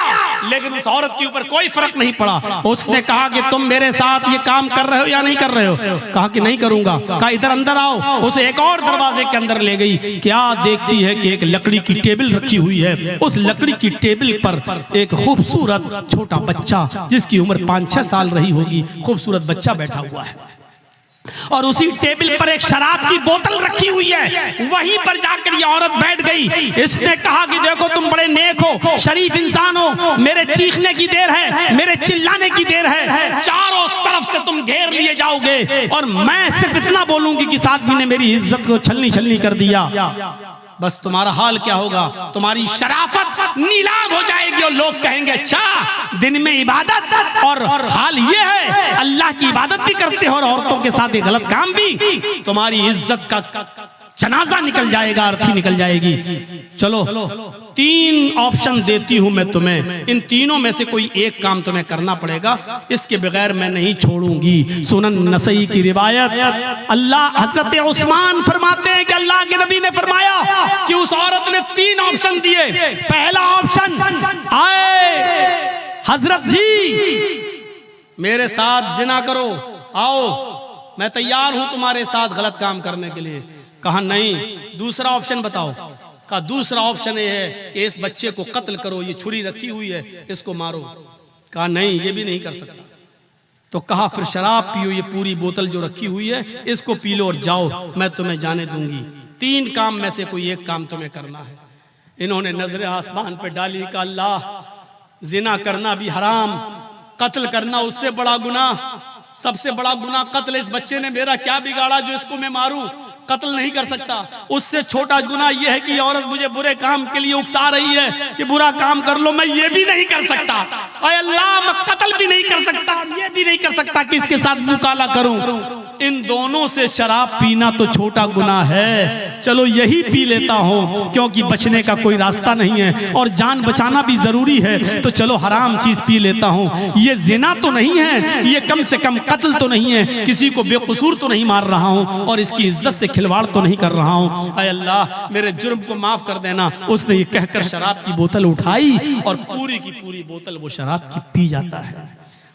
लेकिन उस औरत के ऊपर कोई फर्क नहीं पड़ा। उसने कहा कि तुम मेरे साथ ये काम कर रहे हो या नहीं कर रहे हो? कहा कि नहीं करूंगा। कहा इधर अंदर आओ। उसे एक और दरवाजे के अंदर ले गई। क्या देखती है कि एक लकड़ी की टेबल रखी हुई है। उस लकड़ी की टेबल पर एक खूबसूरत छोटा बच्चा, जिसकी उम्र 5-6 साल रही होगी, खूबसूरत बच्चा बैठा हुआ है। और उसी टेबल पर एक शराब की बोतल रखी हुई है। वहीं पर जाकर ये औरत बैठ गई। इसने कहा कि देखो तुम बड़े नेक हो, शरीफ इंसान हो, मेरे चीखने की देर है, मेरे चिल्लाने की देर है, चारों तरफ से तुम घेर लिए जाओगे और मैं सिर्फ इतना बोलूंगी कि इस आदमी ने मेरी इज्जत को छलनी कर दिया। बस तुम्हारा हाल क्या होगा? तुम्हारी शराफत नीलाम हो जाएगी और लोग कहेंगे अच्छा दिन में इबादत और हाल ये है, अल्लाह की इबादत भी करते हो और औरतों के साथ ये गलत काम भी। तुम्हारी इज्जत का जनाजा निकल जाएगा, अर्थी निकल जाएगी। चलो 3 ऑप्शन देती हूं मैं तुम्हें, इन तीनों में से कोई एक काम तुम्हें करना पड़ेगा, इसके बगैर मैं नहीं छोड़ूंगी। सुनन नसई की रिवायत, अल्लाह हजरत उस्मान फरमाते हैं कि अल्लाह के नबी ने फरमाया कि उस औरत ने 3 ऑप्शन दिए। पहला ऑप्शन, आए हजरत जी मेरे साथ जिना करो, आओ मैं तैयार हूं तुम्हारे साथ गलत काम करने के लिए। कहा नहीं। दूसरा ऑप्शन बताओ? कहा दूसरा ऑप्शन ये है कि इस बच्चे को कत्ल करो, ये छुरी रखी हुई है, इसको मारो। कहा नहीं, ये भी नहीं कर सकता। तो कहा फिर शराब पियो, ये पूरी बोतल जो रखी हुई है इसको पी लो और जाओ, मैं तुम्हें जाने दूंगी। 3 काम में से कोई एक काम तुम्हें करना है। इन्होंने नजर आसमान पे डाली, कहा अल्लाह जिना करना भी हराम, कत्ल करना उससे बड़ा गुनाह, सबसे बड़ा गुनाह कत्ल। इस बच्चे ने मेरा क्या बिगाड़ा जो इसको मैं मारूं? कत्ल नहीं कर सकता। उससे छोटा गुनाह यह है कि औरत मुझे बुरे काम के लिए उकसा रही है कि बुरा काम कर लो, मैं ये भी नहीं कर सकता। और अल्लाह मैं कत्ल भी नहीं कर सकता, ये भी नहीं कर सकता कि इसके साथ मुंह काला करूं। इन दोनों से शराब पीना तो छोटा गुनाह है, चलो यही पी लेता हूं क्योंकि बचने का कोई रास्ता नहीं है और जान बचाना भी जरूरी है, तो चलो हराम चीज पी लेता हूं। ये जिना तो नहीं है, ये कम से कम कत्ल तो नहीं है, किसी को बेकसूर तो नहीं मार रहा हूं और इसकी इज्जत से खिलवाड़ तो नहीं कर रहा हूं। ऐ अल्लाह मेरे जुर्म को माफ कर देना। उसने ये कहकर शराब की बोतल उठाई और पूरी की पूरी बोतल वो शराब की पी जाता है।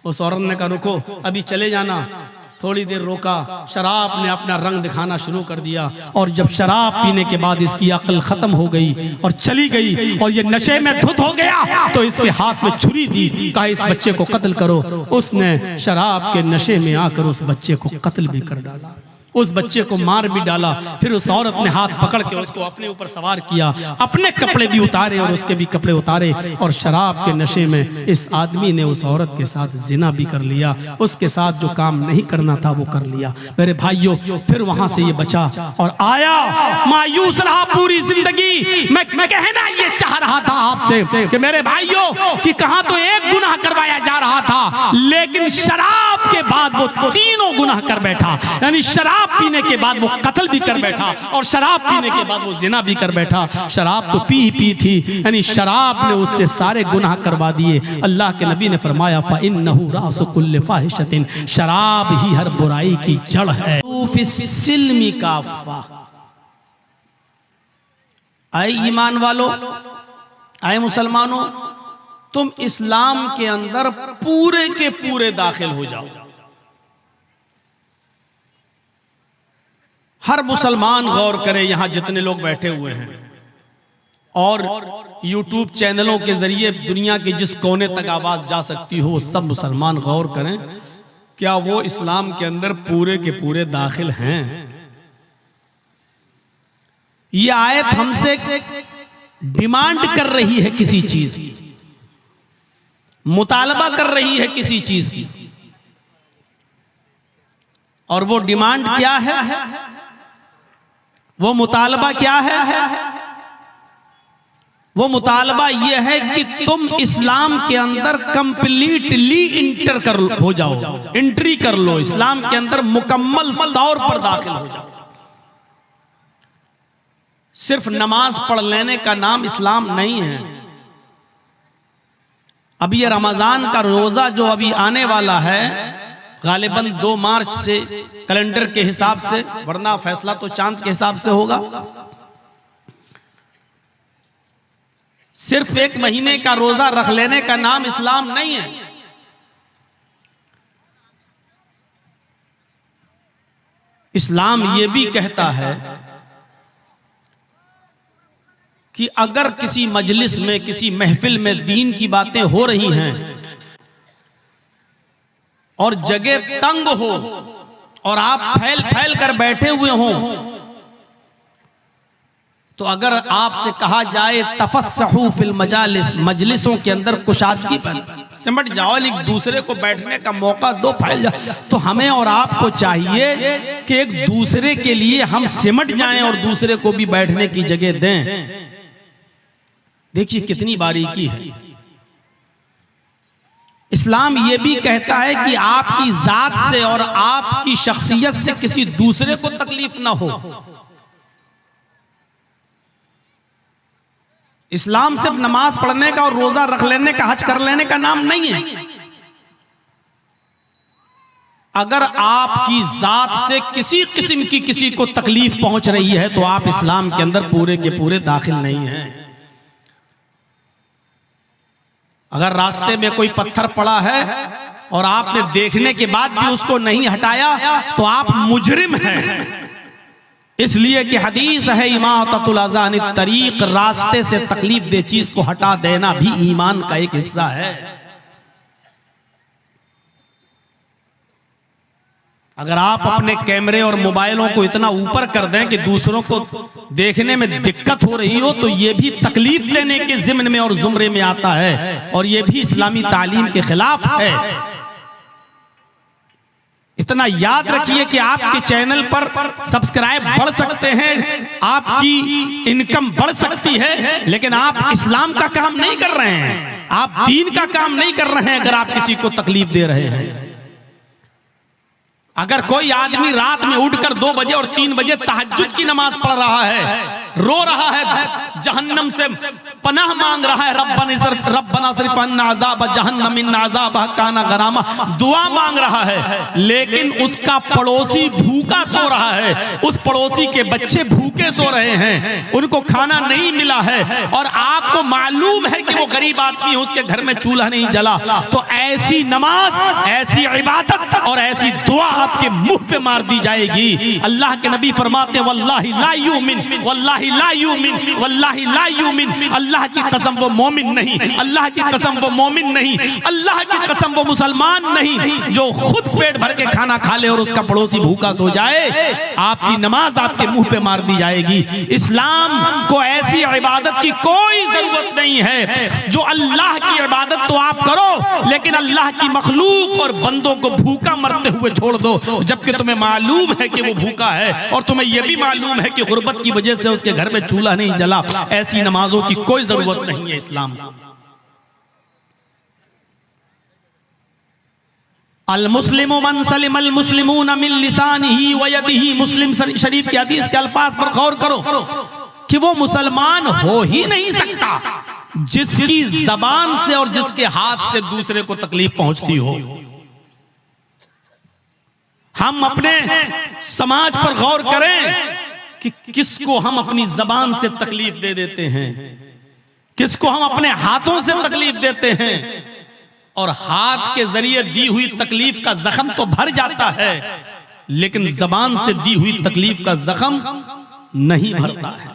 उस औरत ने कहा रुको, अभी चले जाना। थोड़ी देर रोका, शराब ने अपना रंग दिखाना शुरू कर दिया और जब शराब पीने के बाद इसकी अक्ल खत्म हो गई और चली गई और ये नशे में धुत हो गया तो इसके हाथ में छुरी दी, कहा इस बच्चे को कत्ल करो। उसने शराब के नशे में आकर उस बच्चे को कत्ल भी कर डाला, उस बच्चे को मार भी डाला। फिर उस औरत ने हाथ पकड़ के उसको अपने ऊपर सवार किया, अपने कपड़े भी उतारे और उसके भी कपड़े उतारे और शराब के नशे में इस आदमी ने उस औरत के साथ जिना भी कर लिया। उसके साथ जो काम नहीं करना था वो कर लिया। मेरे भाइयों, फिर वहां से ये बचा और आया, मायूस रहा पूरी जिंदगी। मैं कहना ये चाह रहा था आपसे कि मेरे भाइयों कि कहां तो एक गुनाह करवाया जा रहा था, लेकिन शराब के बाद वो 3 गुनाह कर बैठा। यानी शराब पीने के बाद वो कत्ल भी कर बैठा और शराब पीने के बाद वो जिना भी कर बैठा। शराब तो पी थी, यानी शराब ने उससे सारे गुनाह करवा दिए। अल्लाह के नबी ने फरमाया फ़इन्नहु रासु कुल्लि फ़ाहिशतिन, शराब ही हर बुराई की जड़ है। फिस्सिल्मि काफ़ा, आए ईमान वालों, आए मुसलमानों, तुम इस्लाम के अंदर पूरे के पूरे दाखिल हो जाओ। हर मुसलमान गौर करे, यहां जितने लोग बैठे हुए हैं और यूट्यूब चैनलों के जरिए दुनिया के जिस कोने तक आवाज जा सकती हो, सब मुसलमान गौर करें, क्या वो इस्लाम के अंदर पूरे के पूरे दाखिल हैं? ये आयत हमसे डिमांड कर रही है किसी चीज की, मुतालबा कर रही है किसी चीज की, और वो डिमांड क्या है, वो मुतालबा क्या है? वो मुतालबा ये है कि तुम इस्लाम के अंदर कंप्लीटली हो जाओ, एंट्री कर लो, इस्लाम के अंदर मुकम्मल तौर पर दाखिल हो जाओ। सिर्फ नमाज पढ़ लेने का नाम इस्लाम नहीं है। अभी ये रमजान का रोजा जो अभी आने वाला है, गालिबन 2 मार्च से कैलेंडर के हिसाब से, वरना फैसला तो चांद के हिसाब से होगा। सिर्फ 1 महीने का रोजा रख लेने का नाम इस्लाम नहीं है। इस्लाम यह भी कहता है कि अगर किसी मजलिस में, किसी महफिल में दीन की बातें हो रही हैं और जगह तंग हो और आप फैल फैल कर बैठे हुए हों, तो अगर आपसे कहा जाए तफस्सहू फिल मजालिस, मजलिसों के अंदर कुशादगी पर सिमट जाओ, एक दूसरे को बैठने का मौका दो, फैल जाओ, तो हमें और आपको चाहिए कि एक दूसरे के लिए हम सिमट जाएं और दूसरे को भी बैठने की जगह दें। देखिए कितनी बारीकी है। इस्लाम यह भी कहता है कि आपकी जात से और आपकी शख्सियत से किसी दूसरे को तकलीफ ना हो। इस्लाम सिर्फ नमाज पढ़ने का और रोजा रख लेने का, हज कर लेने का नाम नहीं है। अगर आपकी जात से किसी किस्म की किसी को तकलीफ पहुंच रही है तो आप इस्लाम के अंदर पूरे के पूरे दाखिल नहीं हैं। अगर रास्ते में कोई पत्थर पड़ा है और आपने देखने के बाद भी उसको नहीं हटाया तो आप मुजरिम हैं। इसलिए कि हदीस है इमाततुल अज़ा अनित तरीक, रास्ते से तकलीफ दे चीज को हटा देना भी ईमान का एक हिस्सा है। अगर आप अपने कैमरे और मोबाइलों को इतना ऊपर कर दें कि दूसरों को देखने में दिक्कत हो रही हो, तो यह भी तकलीफ देने के जिम्न में और जुमरे में आता है और यह भी इस्लामी तालीम के खिलाफ है। इतना याद रखिए कि आपके चैनल पर सब्सक्राइब बढ़ सकते हैं, आपकी इनकम बढ़ सकती है, लेकिन आप इस्लाम का काम नहीं कर रहे हैं, आप दीन का काम नहीं कर रहे हैं। अगर आप किसी को तकलीफ दे रहे हैं, अगर कोई आदमी रात में उठकर 2 बजे और 3 बजे तहज्जुद की नमाज पढ़ रहा है, रो रहा है, जहन्नम से पनाह मांग रहा है, रब्बना सिर्फ अन्ना अज़ाब जहन्नम इन्ना अज़ाबहा काना गरामा, दुआ मांग रहा है, लेकिन उसका पड़ोसी भूखा सो रहा है, उस पड़ोसी के बच्चे भूखे सो रहे हैं, उनको खाना नहीं मिला है और आपको मालूम है कि वो गरीब आदमी है, उसके घर में चूल्हा नहीं जला, तो ऐसी नमाज, ऐसी इबादत और ऐसी दुआ आपके मुंह पे मार दी जाएगी। अल्लाह के नबी फरमाते हैं वल्लाहि ला युमिन, वल्लाहि ला युमिन, वल्लाहि ला युमिन, अल्लाह की कसम वो मोमिन नहीं, अल्लाह की कसम वो मोमिन नहीं, अल्लाह की कसम वो मुसलमान नहीं जो खुद पेट भर के खाना खा ले और उसका पड़ोसी भूखा सो जाए। आपकी नमाज आपके मुंह पे मार दी जाएगी। इस्लाम को ऐसी इबादत की कोई जरूरत नहीं है। जो अल्लाह की इबादत तो आप करो, लेकिन अल्लाह की मखलूक और बंदों को भूखा मरते हुए छोड़ दो, जबकि तुम्हें मालूम है कि वो भूखा है और तुम्हें यह भी मालूम है कि गुर्बत की वजह से उसके घर में चूल्हा नहीं जला। ऐसी नमाजों की कोई जरूरत नहीं है इस्लाम को। अल मुस्लिमु मन सलिमल मुस्लिमून मिन लिसानिही व यदिही, मुस्लिम शरीफ की हदीस के अल्फाज पर गौर करो कि वो मुसलमान हो ही नहीं सकता जिसकी जबान से और जिसके हाथ से दूसरे को तकलीफ पहुंचती हो। हम अपने समाज पर गौर करें कि किसको हम अपनी जबान से तकलीफ दे देते हैं, किसको हम अपने हाथों से तकलीफ देते हैं, और हाथ के जरिए दी हुई तकलीफ का जख्म तो भर जाता है, लेकिन जबान से दी हुई तकलीफ का जख्म नहीं भरता है।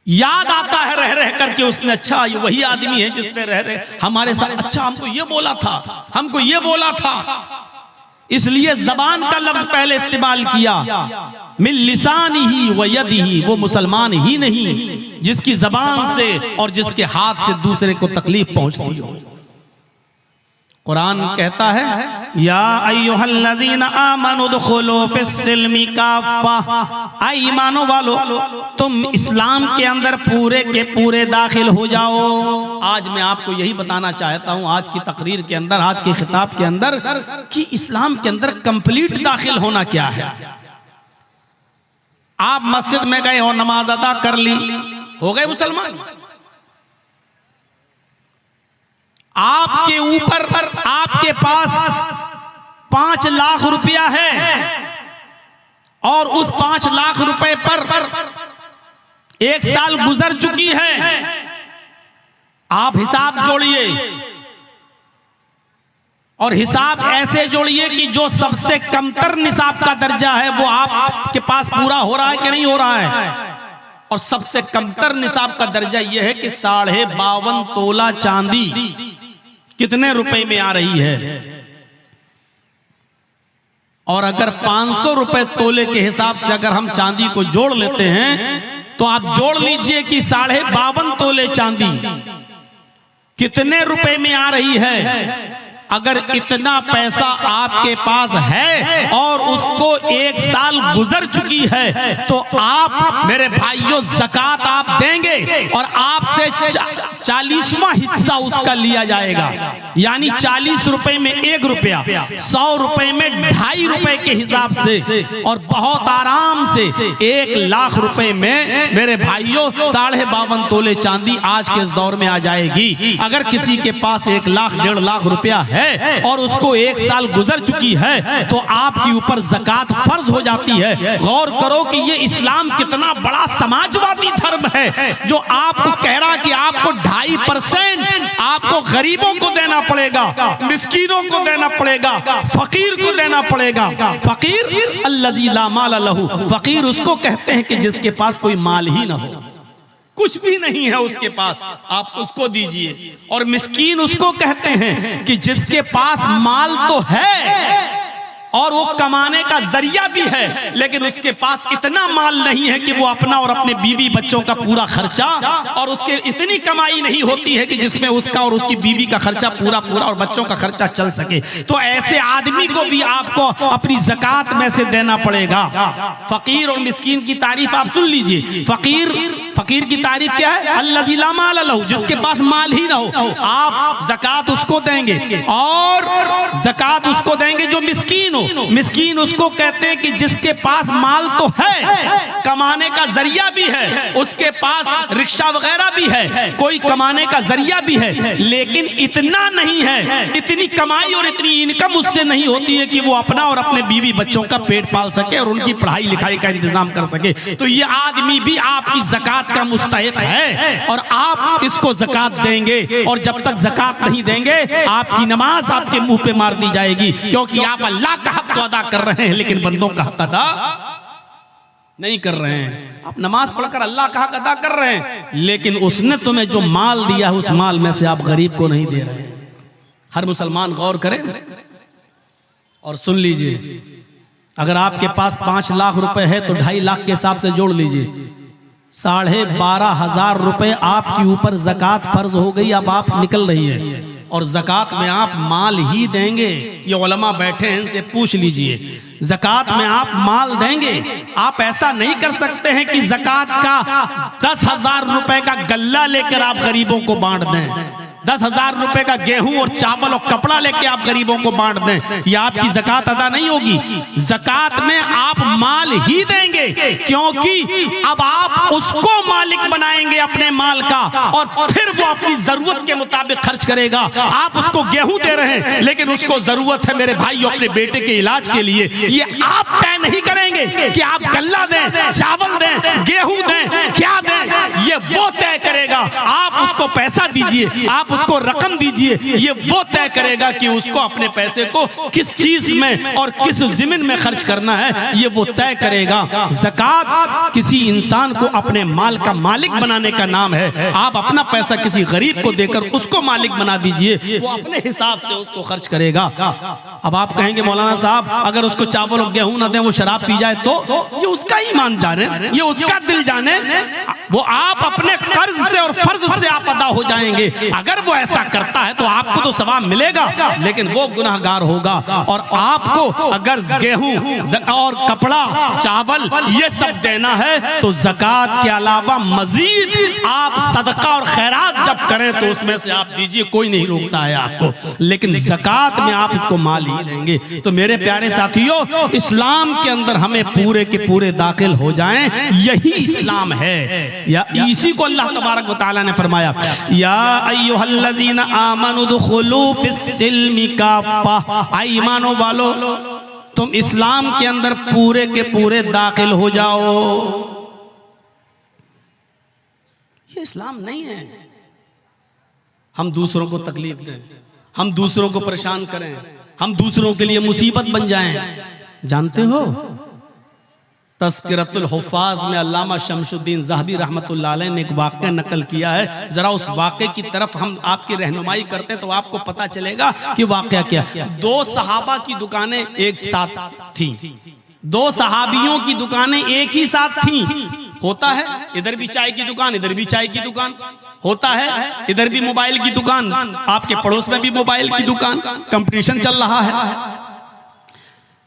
याद आता है रह रह करके उसने, अच्छा ये वही आदमी है जिसने रह रहे हमारे साथ, अच्छा हमको ये बोला था, हमको ये बोला था। इसलिए जबान का लफ्ज पहले इस्तेमाल किया, मिन लिसानिही व यदिही, वो मुसलमान ही नहीं जिसकी जबान से और जिसके हाथ से दूसरे को तकलीफ पहुंचती हो। कुरान कहता है, या अय्युहल्लज़ीना आमनु उदखुलू फिस्सिल्मि काफ़ा, ऐ ईमानो वालो तुम इस्लाम के अंदर पूरे के पूरे दाखिल हो जाओ। आज मैं आपको यही बताना चाहता हूं, आज की तकरीर के अंदर, आज के खिताब के अंदर, कि इस्लाम के अंदर कंप्लीट दाखिल होना क्या है। आप मस्जिद में गए और नमाज अदा कर ली, हो गए मुसलमान। आपके ऊपर आपके पास 5 लाख रुपया है और उस 5 लाख रुपए पर 1 साल गुजर चुकी है। आप हिसाब जोड़िए और हिसाब ऐसे जोड़िए कि जो सबसे कमतर निसाब का दर्जा है वो आपके पास पूरा हो रहा है कि नहीं हो रहा है। और सबसे कमतर निसाब का दर्जा यह है कि 52.5 तोला चांदी कितने रुपए में आ रही है। और अगर 500 रुपए तोले के हिसाब से अगर हम चांदी को जोड़ लेते हैं तो आप जोड़ लीजिए कि 52.5 तोले चांदी कितने रुपए में आ रही है। अगर इतना पैसा आपके पास है और उसको 1 साल गुजर चुकी है तो आप मेरे भाइयों ज़कात आप देंगे और आपसे 40वां हिस्सा उसका लिया जाएगा। यानी 40 रुपए में 1 रुपया, 100 रुपए में 2.5 रुपए के हिसाब से, और बहुत आराम से 1 लाख रुपए में मेरे भाइयों 52.5 तोले चांदी आज के इस दौर में आ जाएगी। अगर किसी के पास 1 लाख 1.5 लाख रुपया है और उसको 1 साल गुजर चुकी है तो आपके ऊपर ज़कात फर्ज हो जाती है। गौर करो कि ये इस्लाम कितना बड़ा समाजवादी धर्म है जो आपको कह रहा कि आपको 2.5% आपको गरीबों को देना पड़ेगा, मिस्कीनों को देना पड़ेगा, फकीर को देना पड़ेगा। फकीर अल्लज़ी ला माल लहू, फकीर उसको कहते हैं कि जिसके पास कोई माल ही ना हो, कुछ भी नहीं है उसके पास, आप उसको दीजिए। और मिस्कीन उसको कहते हैं कि जिसके पास माल तो है और वो कमाने का जरिया भी है लेकिन उसके पास इतना माल नहीं है कि वो अपना और अपने बीवी बच्चों का पूरा खर्चा, और उसके इतनी कमाई नहीं होती है कि जिसमें उसका और उसकी बीवी का खर्चा पूरा और बच्चों का खर्चा चल सके। तो ऐसे आदमी को भी आपको अपनी ज़कात में से देना पड़ेगा। फकीर और मिस्कीन की तारीफ आप सुन लीजिए। फकीर की तारीफ क्या है? अल्लज़ी ला माल लहू, जिसके पास माल ही ना हो, आप ज़कात उसको देंगे। और ज़कात उसको देंगे जो मिस्कीन हो। मिस्कीन उसको कहते हैं कि जिसके पास माल तो है, कमाने का जरिया भी है, उसके पास रिक्शा वगैरह भी है, कोई कमाने का जरिया भी है, लेकिन इतना नहीं है, इतनी कमाई और इतनी इनकम उससे नहीं होती है कि वो अपना और अपने बीवी बच्चों का पेट पाल सके और उनकी पढ़ाई लिखाई का इंतजाम कर सके। तो ये आदमी भी आपकी ज़कात का मुस्तहिक है और आप इसको ज़कात देंगे। और जब तक ज़कात नहीं देंगे आपकी नमाज आपके मुंह पे मार दी जाएगी, क्योंकि आप अल्लाह का हक तो अदा कर रहे हैं लेकिन बंदों का हक अदा नहीं कर रहे हैं। आप नमाज पढ़कर अल्लाह का हक अदा कर रहे हैं लेकिन उसने तुम्हें जो माल दिया है उस माल में से आप गरीब को नहीं दे रहे हैं। हर मुसलमान गौर करे और सुन लीजिए, अगर आपके पास 5 लाख रुपए है तो 2.5 लाख के हिसाब से जोड़ लीजिए, 12,500 रुपए आपके ऊपर ज़कात फर्ज हो गई। अब आप निकल रही है और ज़कात में आप माल ही देंगे। ये उलमा बैठे हैं, इनसे पूछ लीजिए, ज़कात में आप माल देंगे? आप ऐसा नहीं कर सकते हैं कि ज़कात का 10,000 रुपए का गल्ला लेकर आप गरीबों को बांट दें, 10,000 रुपए का गेहूं और चावल और कपड़ा लेके आप गरीबों को बांट दें। यह आपकी ज़कात अदा नहीं होगी। ज़कात में आप माल ही देंगे, क्योंकि अब आप उसको मालिक बनाएंगे अपने माल का और फिर वो अपनी जरूरत के मुताबिक खर्च करेगा। आप उसको गेहूं दे रहे हैं लेकिन उसको जरूरत है मेरे भाई अपने बेटे के इलाज के लिए, ये आप तय नहीं करेंगे कि आप गल्ला दें, चावल दें, गेहूं दें, क्या दें, ये वो तय करेगा। आप उसको पैसा दीजिए, आप उसको रकम दीजिए, ये वो तय करेगा कि उसको अपने पैसे को किस चीज में और किस ज़मीन में खर्च करना है, ये वो तय करेगा। ज़कात किसी इंसान को अपने माल का मालिक बनाने का नाम है। आप अपना पैसा किसी गरीब को देकर उसको मालिक बना दीजिए, वो अपने हिसाब से उसको खर्च करेगा। अब आप कहेंगे मौलाना साहब अगर उसको चावल और गेहूं ना दें, वो शराब पी जाए तो ये उसका ईमान जाने, ये उसका दिल जाने, वो आप अपने कर्ज से और फर्ज से आप अदा हो जाएंगे। अगर वो ऐसा करता है तो आपको तो सवाब मिलेगा, लेकिन वो गुनाहगार होगा। और आपको अगर गेहूं और कपड़ा, चावल ये सब देना है तो ज़कात के अलावा मजीद आप सदका और खैरात जब करें तो उसमें से आप दीजिए, कोई नहीं रोकता है आपको, लेकिन ज़कात में आप उसको माल ही देंगे। तो मेरे प्यारे साथियों, इस्लाम के अंदर हमें पूरे के पूरे दाखिल हो जाएं, यही इस्लाम है। या इसी को अल्लाह तबारक व तआला ने फरमाया, या अय्युहल्लज़ीना आमनु दुखुलू फिस्सिल्मि काफ़ा, ईमानो वालो तुम इस्लाम के अंदर पूरे के पूरे दाखिल हो जाओ। ये इस्लाम नहीं है हम दूसरों को तकलीफ दें, हम दूसरों को परेशान करें, हम दूसरों के लिए मुसीबत बन जाएं। जानते हो तज़किरतुल हुफ़ाज़ में अल्लामा शमशुद्दीन ज़हबी रहमतुल्लाह अलैह ने एक वाक़या नकल किया है। जरा उस वाक़े की तरफ हम आपकी रहनुमाई करते तो आपको पता चलेगा कि वाक़या क्या। दो सहाबा की दुकानें एक साथ थीं, दो सहाबियों की दुकानें एक ही साथ थीं। होता है इधर भी चाय की दुकान, इधर भी चाय की दुकान, होता है इधर भी मोबाइल की दुकान, आपके पड़ोस में भी मोबाइल की दुकान, कंपटीशन चल रहा है।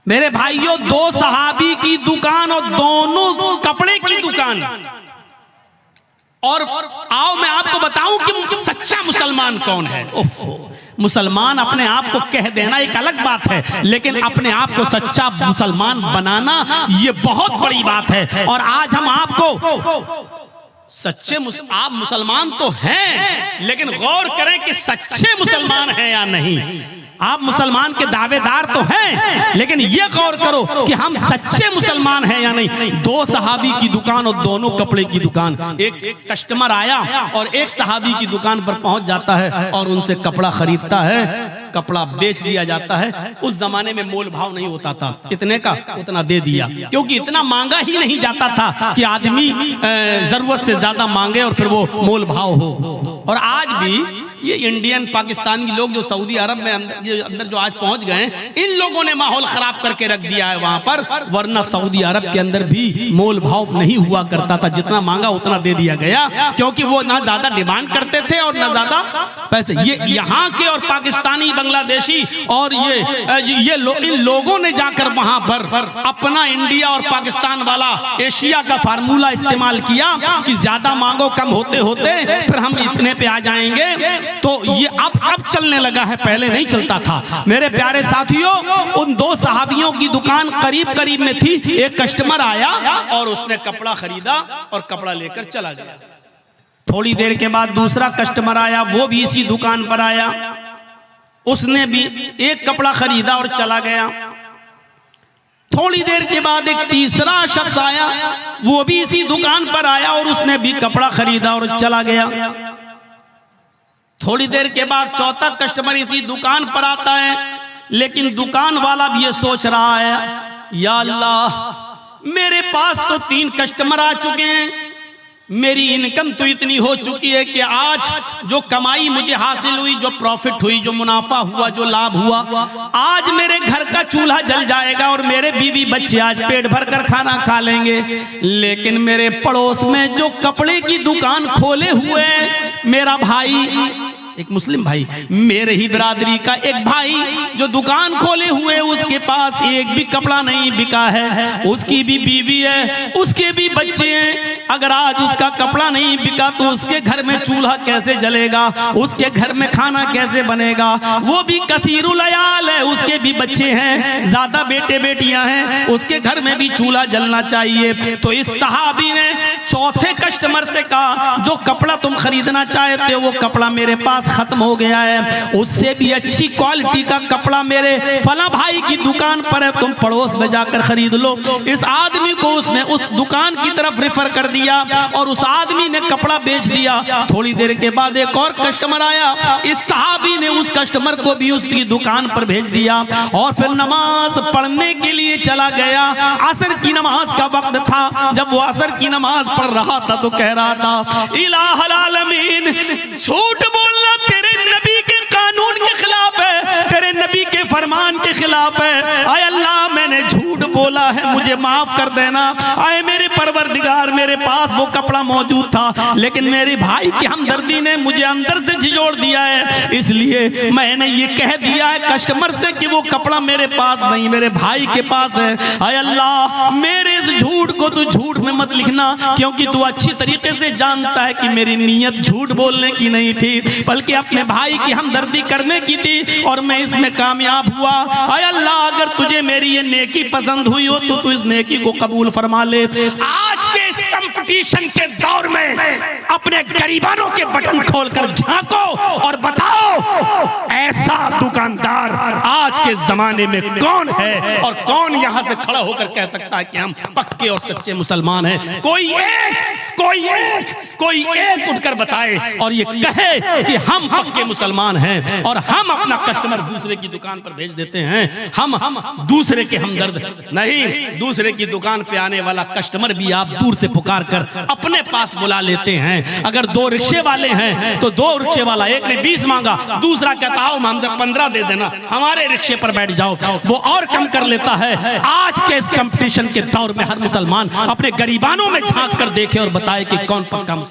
मेरे भाइयों, दो सहाबी की दुकान और दोनों कपड़े की दुकान। और आओ मैं आपको बताऊं कि सच्चा मुसलमान कौन है। मुसलमान अपने आप को कह देना एक अलग बात है, लेकिन अपने आप को सच्चा मुसलमान बनाना ये बहुत बड़ी बात है। और आज हम आपको सच्चे आप मुसलमान तो हैं, लेकिन गौर करें कि सच्चे मुसलमान हैं या नहीं। आप मुसलमान के दावेदार तो हैं, लेकिन ये गौर करो कि हम सच्चे मुसलमान हैं या नहीं। दो सहाबी की दुकान और दोनों कपड़े की दुकान। एक कस्टमर आया और एक सहाबी की दुकान पर पहुंच जाता है और उनसे कपड़ा खरीदता है, कपड़ा बेच दिया जाता है। उस जमाने में मोल भाव नहीं होता था, इतने का उतना दे दिया, क्योंकि इतना मांगा ही नहीं जाता था कि आदमी जरूरत से ज्यादा मांगे और फिर वो मोल भाव हो। और आज भी ये इंडियन पाकिस्तान के लोग जो सऊदी अरब में अंदर जो आज पहुंच गए, इन लोगों ने माहौल खराब करके रख दिया है वहां पर। वरना सऊदी अरब के अंदर भी मोल भाव नहीं हुआ करता था, जितना मांगा उतना दे दिया गया, क्योंकि वो ना ज्यादा डिमांड करते थे और ना ज्यादा पैसे। ये यहाँ के और पाकिस्तानी, बांग्लादेशी और इन लोगों ने जाकर वहां पर अपना इंडिया और पाकिस्तान वाला एशिया का फार्मूला इस्तेमाल किया कि ज्यादा मांगो, कम होते होते फिर हम इतने पे आ जाएंगे। तो ये अब चलने लगा है, पहले नहीं चलता था। मेरे प्यारे साथियों, उन दो सहाबियों की दुकान करीब करीब में थी। एक कस्टमर आया और उसने कपड़ा खरीदा और कपड़ा लेकर चला गया। थोड़ी देर के बाद दूसरा कस्टमर आया, वो भी इसी दुकान पर आया, उसने भी एक कपड़ा खरीदा और चला गया। थोड़ी देर के बाद एक तीसरा शख्स आया, वो भी इसी दुकान पर आया और उसने भी कपड़ा खरीदा और चला गया। थोड़ी देर के बाद चौथा कस्टमर इसी दुकान पर आता है, लेकिन दुकान वाला भी ये सोच रहा है, या अल्लाह मेरे पास तो 3 कस्टमर आ चुके हैं, मेरी इनकम तो इतनी हो चुकी है कि आज जो कमाई मुझे हासिल हुई, जो प्रॉफिट हुई, जो मुनाफा हुआ, जो लाभ हुआ, आज मेरे घर का चूल्हा जल जाएगा और मेरे बीवी बच्चे आज पेट भर कर खाना खा लेंगे। लेकिन मेरे पड़ोस में जो कपड़े की दुकान खोले हुए मेरा भाई, एक मुस्लिम भाई, मेरे ही बिरादरी का एक भाई जो दुकान खोले हुए, उसके पास एक भी कपड़ा नहीं बिका है, उसकी भी बीवी है, उसके भी बच्चे हैं। अगर आज उसका कपड़ा नहीं बिका तो उसके घर में चूल्हा कैसे जलेगा, उसके घर में खाना कैसे बनेगा। वो भी कसीरुल अयाल है, उसके भी बच्चे हैं, ज्यादा बेटे बेटियां हैं, उसके घर में भी चूल्हा जलना चाहिए। तो इस सहाबी ने चौथे कस्टमर से कहा, जो कपड़ा तुम खरीदना चाहते हो वो कपड़ा मेरे पास खत्म हो गया है, उससे भी अच्छी क्वालिटी का कपड़ा मेरे फला भाई की दुकान पर है, तुम पड़ोस में जाकर खरीद लो। इस आदमी को उसने उस दुकान की तरफ रेफर कर दिया और उस आदमी ने कपड़ा बेच दिया। थोड़ी देर के बाद एक और कस्टमर आया, इस सहाबी ने उस कस्टमर को भी उसकी दुकान पर भेज दिया और फिर नमाज पढ़ने के लिए चला गया। असर की नमाज का वक्त था, जब वो असर की नमाज पढ़ रहा था तो कह रहा था, इलाहुल आलमीन, झूठ बोलना तेरे नबी के कानून के खिलाफ है, तेरे नबी के फरमान के खिलाफ है। आय अल्लाह, मैंने झूठ बोला है, मुझे माफ कर देना। आए मेरे परवरदिगार, मेरे पास वो कपड़ा मौजूद था, लेकिन मेरे भाई की हमदर्दी ने मुझे अंदर से झिझोड़ दिया है, इसलिए मैंने ये कह दिया है कस्टमर से कि वो कपड़ा मेरे पास नहीं, मेरे भाई के पास है। आय अल्लाह, मेरे इस झूठ को तू झूठ में मत लिखना, क्योंकि तू अच्छी तरीके से जानता है कि मेरी नीयत झूठ बोलने की नहीं थी, बल्कि अपने भाई की हमदर्दी करने की थी, और मैं इसमें कामयाब हुआ। आय अल्लाह, अगर तुझे मेरी ये नेकी पसंद हुई हो तो तू इस नेकी को कबूल फरमा ले। आज के इस कंपटीशन के दौर में अपने गरीबानों के बटन खोलकर झांको और बताओ ऐसा दुकानदार आज के जमाने में कौन है, और कौन यहां से खड़ा होकर कह सकता है कि हम पक्के और सच्चे मुसलमान हैं। कोई एक उठकर बताए और ये कहे कि हम पक्के मुसलमान हैं और हम अपना कस्टमर दूसरे की दुकान पर भेज देते हैं, हम दूसरे के हमदर्द नहीं। दूसरे की दुकान पे आने वाला कस्टमर भी आप दूर से पुकार कर अपने पास बुला लेते हैं। अगर 2 रिक्शे वाले हैं तो 2 रिक्शे वाला, एक ने 20 मांगा, दूसरा कहता हो हमसे 15 दे देना, हमारे रिक्शे पर बैठ जाओ, वो और कम कर लेता है। आज के इस कंपटीशन के दौर में हर मुसलमान अपने गरीबानों में झांक कर देखे और बताए कि कौन पक्का मुसलमान।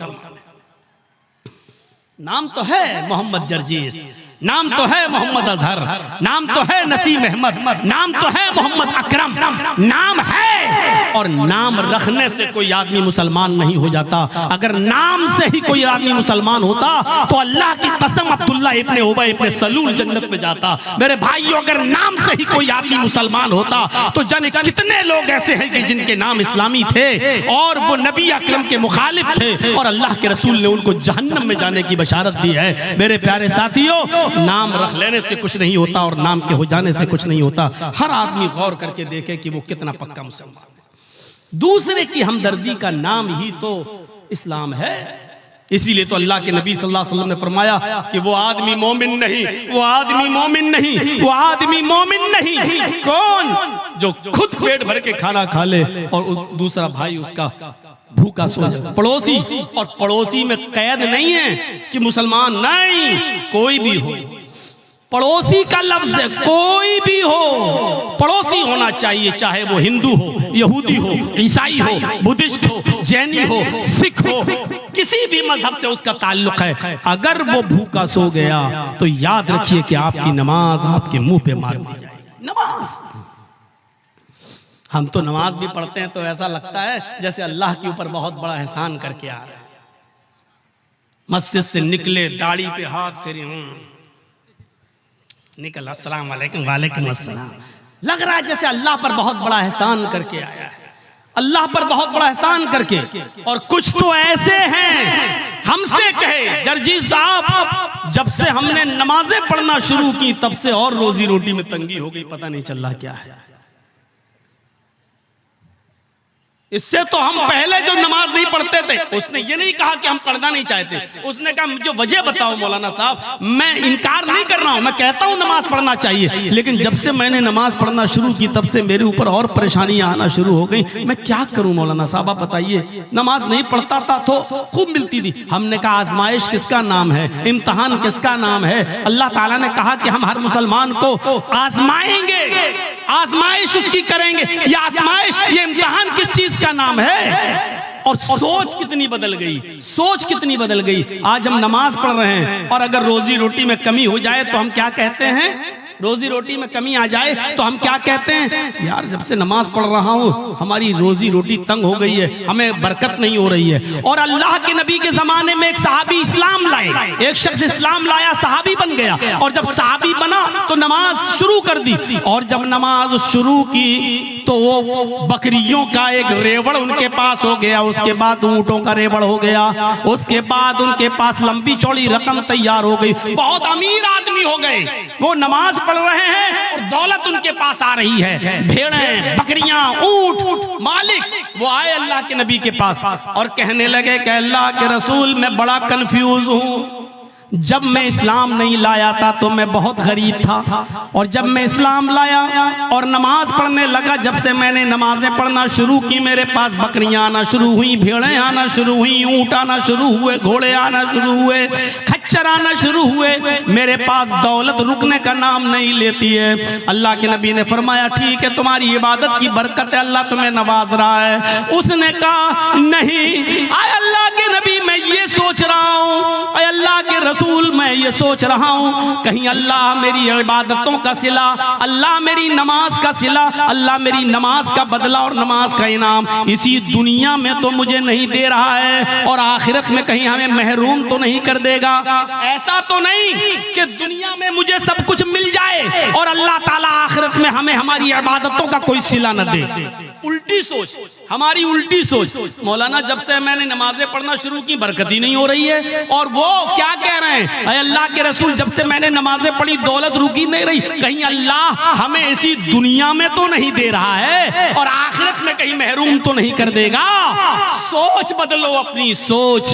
नाम तो है मोहम्मद जर्जीस, नाम तो है मोहम्मद अजहर, नाम तो है नसीम अहमद, नाम तो है मोहम्मद अकरम, नाम है, और नाम रखने से कोई आदमी मुसलमान नहीं हो जाता। अगर नाम से ही कोई आदमी मुसलमान होता तो अल्लाह की कसम अब्दुल्ला इब्ने उबय इब्ने सलूल जन्नत में जाता। मेरे भाइयों, अगर नाम से ही कोई आदमी मुसलमान होता तो जाने कितने लोग ऐसे हैं कि जिनके नाम इस्लामी थे और वो नबी अकरम के मुखालिफ थे और अल्लाह के रसूल ने उनको जहन्नम में जाने की बशारत दी है। मेरे प्यारे साथियों, नाम रख लेने से कुछ नहीं होता और नाम के हो जाने से कुछ नहीं होता। हर आदमी गौर करके देखे कि वो कितना पक्का मुसलमान है। दूसरे की हमदर्दी का नाम ही तो इस्लाम है। इसीलिए तो अल्लाह के नबी सल्लल्लाहु अलैहि वसल्लम ने फरमाया कि वो आदमी मोमिन नहीं, वो आदमी मोमिन नहीं, वो आदमी मोमिन नहीं कौन? जो खुद पेट भर के खाना खा ले और उस दूसरा भाई उसका भूखा सो जाए। पड़ोसी, और पड़ोसी में कैद नहीं है कि मुसलमान नहीं, कोई भी हो, पड़ोसी का लफ्ज है, कोई भी हो पड़ोसी होना चाहिए, चाहे वो हिंदू हो, यहूदी हो, ईसाई हो, बुद्धिस्ट हो, जैनी हो, सिख हो, किसी भी मजहब से उसका ताल्लुक है। अगर वो भूखा सो गया तो याद रखिए कि आपकी नमाज आपके मुंह पे मार दी जाएगी। नमाज, हम तो नमाज भी पढ़ते हैं तो ऐसा लगता है जैसे अल्लाह के ऊपर बहुत बड़ा एहसान करके आ रहे हैं। मस्जिद से निकले, दाढ़ी पे हाथ फेरे, निकल, अस्सलाम वालेकुम, वालेकुम अस्सलाम, लग रहा है जैसे अल्लाह पर बहुत बड़ा एहसान करके आया है, अल्लाह पर बहुत बड़ा एहसान करके। और कुछ तो ऐसे हैं, हमसे कहे जर्जी साहब, जब से हमने नमाजें पढ़ना शुरू की तब से और रोजी रोटी में तंगी हो गई, पता नहीं चल रहा क्या है। इससे तो हम पहले जो नमाज नहीं पढ़ते थे, उसने ये नहीं कहा कि हम पढ़ना नहीं चाहते, उसने कहा मुझे वजह बताओ मौलाना साहब। मैं इनकार नहीं कर रहा हूं, मैं कहता हूं नमाज पढ़ना चाहिए, लेकिन जब से मैंने नमाज पढ़ना शुरू की तब से मेरे ऊपर और परेशानियां आना शुरू हो गई। मैं क्या करूं मौलाना साहब, आप बताइए। नमाज नहीं पढ़ता था तो खूब मिलती थी। हमने कहा आजमाइश किसका नाम है, इम्तिहान किसका नाम है? अल्लाह ताला ने कहा कि हम हर मुसलमान को आजमाएंगे, आजमाइश उसकी करेंगे। ये आजमाइश, ये इम्तिहान किस चीज का नाम है? और सोच कितनी बदल गई, सोच कितनी बदल गई। आज हम नमाज पढ़ रहे हैं और अगर रोजी रोटी में कमी हो जाए तो हम क्या कहते हैं? रोजी रोटी में कमी आ जाए तो हम क्या कहते हैं? यार जब से नमाज पढ़ रहा हूं हमारी रोजी रोटी तंग हो गई है, हमें बरकत नहीं हो रही है। और अल्लाह के नबी के जमाने में एक सहाबी इस्लाम लाए, एक शख्स इस्लाम लाया, सहाबी बन गया, और जब सहाबी बना तो नमाज शुरू कर दी, और जब नमाज शुरू की तो वो बकरियों का एक रेवड़ उनके पास हो गया, उसके बाद ऊंटों का रेवड़ हो गया, उसके बाद उनके पास लंबी चौड़ी रकम तैयार हो गई, बहुत अमीर आदमी हो गए। वो नमाज पढ़ रहे हैं और दौलत उनके पास आ रही है, भेड़ें, बकरियां, ऊंट। मालिक वो आए अल्लाह के नबी के पास और कहने लगे कि अल्लाह के रसूल मैं बड़ा कंफ्यूज हूं। जब मैं इस्लाम नहीं लाया था तो मैं बहुत गरीब था, और जब मैं इस्लाम लाया और नमाज पढ़ने लगा, जब से मैंने नमाजें पढ़ना शुरू की मेरे पास बकरियां आना शुरू हुई, भेड़ें आना शुरू हुई, ऊंट आना शुरू हुए, घोड़े आना शुरू हुए, खच्चर आना शुरू हुए, मेरे पास दौलत रुकने का नाम नहीं लेती है। अल्लाह के नबी ने फरमाया ठीक है, तुम्हारी इबादत की बरकत है, अल्लाह तुम्हें नवाज रहा है। उसने कहा नहीं, आए अल्लाह के नबी मैं ये सोच रहा हूँ, अल्लाह के रसूल मैं ये सोच रहा हूँ कहीं अल्लाह मेरी इबादतों का सिला, अल्लाह मेरी नमाज का सिला, अल्लाह मेरी नमाज का बदला और नमाज का इनाम इसी दुनिया में तो मुझे नहीं दे रहा है, और आखिरत में कहीं हमें महरूम तो नहीं कर देगा। ऐसा तो नहीं कि दुनिया में मुझे सब कुछ मिल जाए और अल्लाह ताला आखिरत में हमें हमारी इबादतों का कोई सिला न दे। उल्टी सोच, हमारी उल्टी सोच। मौलाना जब से मैंने नमाजें पढ़ना शुरू की बरकत ही नहीं हो रही है, और वो क्या कह रहे हैं, अल्लाह के रसूल जब से मैंने नमाजें पढ़ी दौलत रुकी नहीं रही, कहीं अल्लाह हमें इसी दुनिया में तो नहीं दे रहा है और आखिरत में कहीं महरूम तो नहीं कर देगा। सोच बदलो अपनी सोच।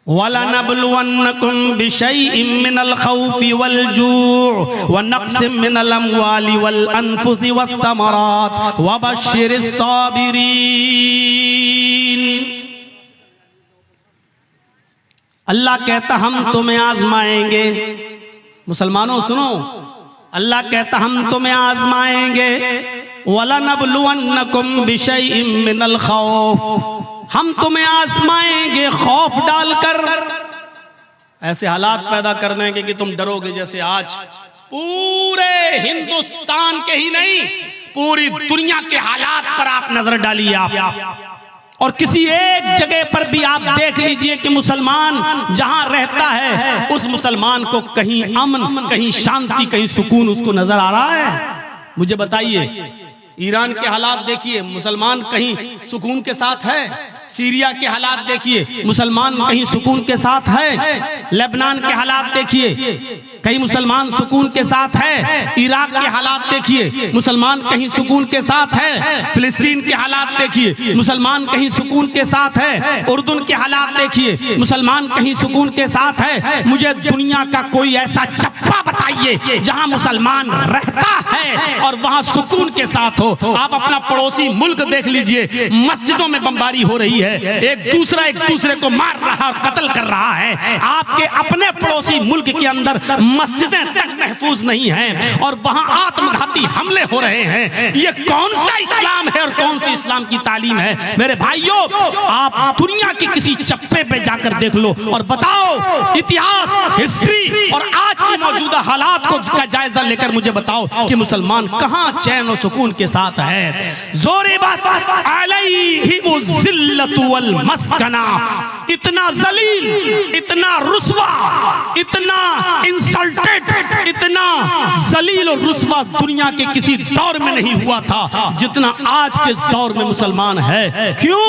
वलनबलुवन्नकुम बिशैइन मिनल खौफि वल जूअ व नक्सिम मिनल अम्वालि वल अनफुसि वस्समरात वबश्शिरिस साबिरीन। अल्लाह कहता हम तुम्हें आजमाएंगे। मुसलमानों सुनो, अल्लाह कहता हम तुम्हें आजमाएंगे। वलनबलुवन्नकुम बिशैइन मिनल खौफ, हम तुम्हें आजमाएंगे खौफ डालकर, ऐसे हालात पैदा कर देंगे कि तुम डरोगे। जैसे आज पूरे हिंदुस्तान के ही नहीं पूरी दुनिया के हालात पर आप नजर डालिए आप, और किसी एक जगह पर भी आप देख लीजिए कि मुसलमान जहां रहता है उस मुसलमान को कहीं अमन, कहीं शांति, कहीं सुकून उसको नजर आ रहा है? मुझे बताइए। ईरान के हालात देखिए, मुसलमान कहीं सुकून के साथ है। सीरिया के हालात देखिए, मुसलमान कहीं सुकून के साथ है। लेबनान के हालात देखिए, कहीं मुसलमान सुकून के साथ है। इराक के हालात देखिए, मुसलमान कहीं सुकून के साथ है। फिलिस्तीन के हालात देखिए, मुसलमान कहीं सुकून के साथ है। उर्दून के हालात देखिए, मुसलमान कहीं सुकून के साथ है। मुझे दुनिया का कोई ऐसा चप्पा बताइए जहां मुसलमान रहता है और वहां सुकून के साथ हो। आप अपना पड़ोसी मुल्क देख लीजिए, मस्जिदों में बमबारी हो रही है, एक दूसरे को मार रहा और कत्ल कर रहा है। आपके अपने पड़ोसी मुल्क के अंदर मस्जिदें तक महफूज नहीं हैं और वहां आत्मघाती हमले हो रहे हैं। ये कौन सा इस्लाम है और कौन सी इस्लाम की तालीम है? मेरे भाइयों, आप दुनिया के किसी चप्पे पे जाकर देख लो और बताओ, इतिहास, हिस्ट्री और आज की मौजूदा हालात को का जायजा लेकर मुझे बताओ कि मुसलमान कहां चैन और सुकून के साथ है। जोरे बात अलैहिमुज़िल्लतु वल मस्कना, इतना जलील, इतना रुस्वा, इतना इंसल्टेड, इतना जलील और रुस्वा दुनिया के किसी दौर में नहीं हुआ था जितना आज के दौर में मुसलमान है। क्यों?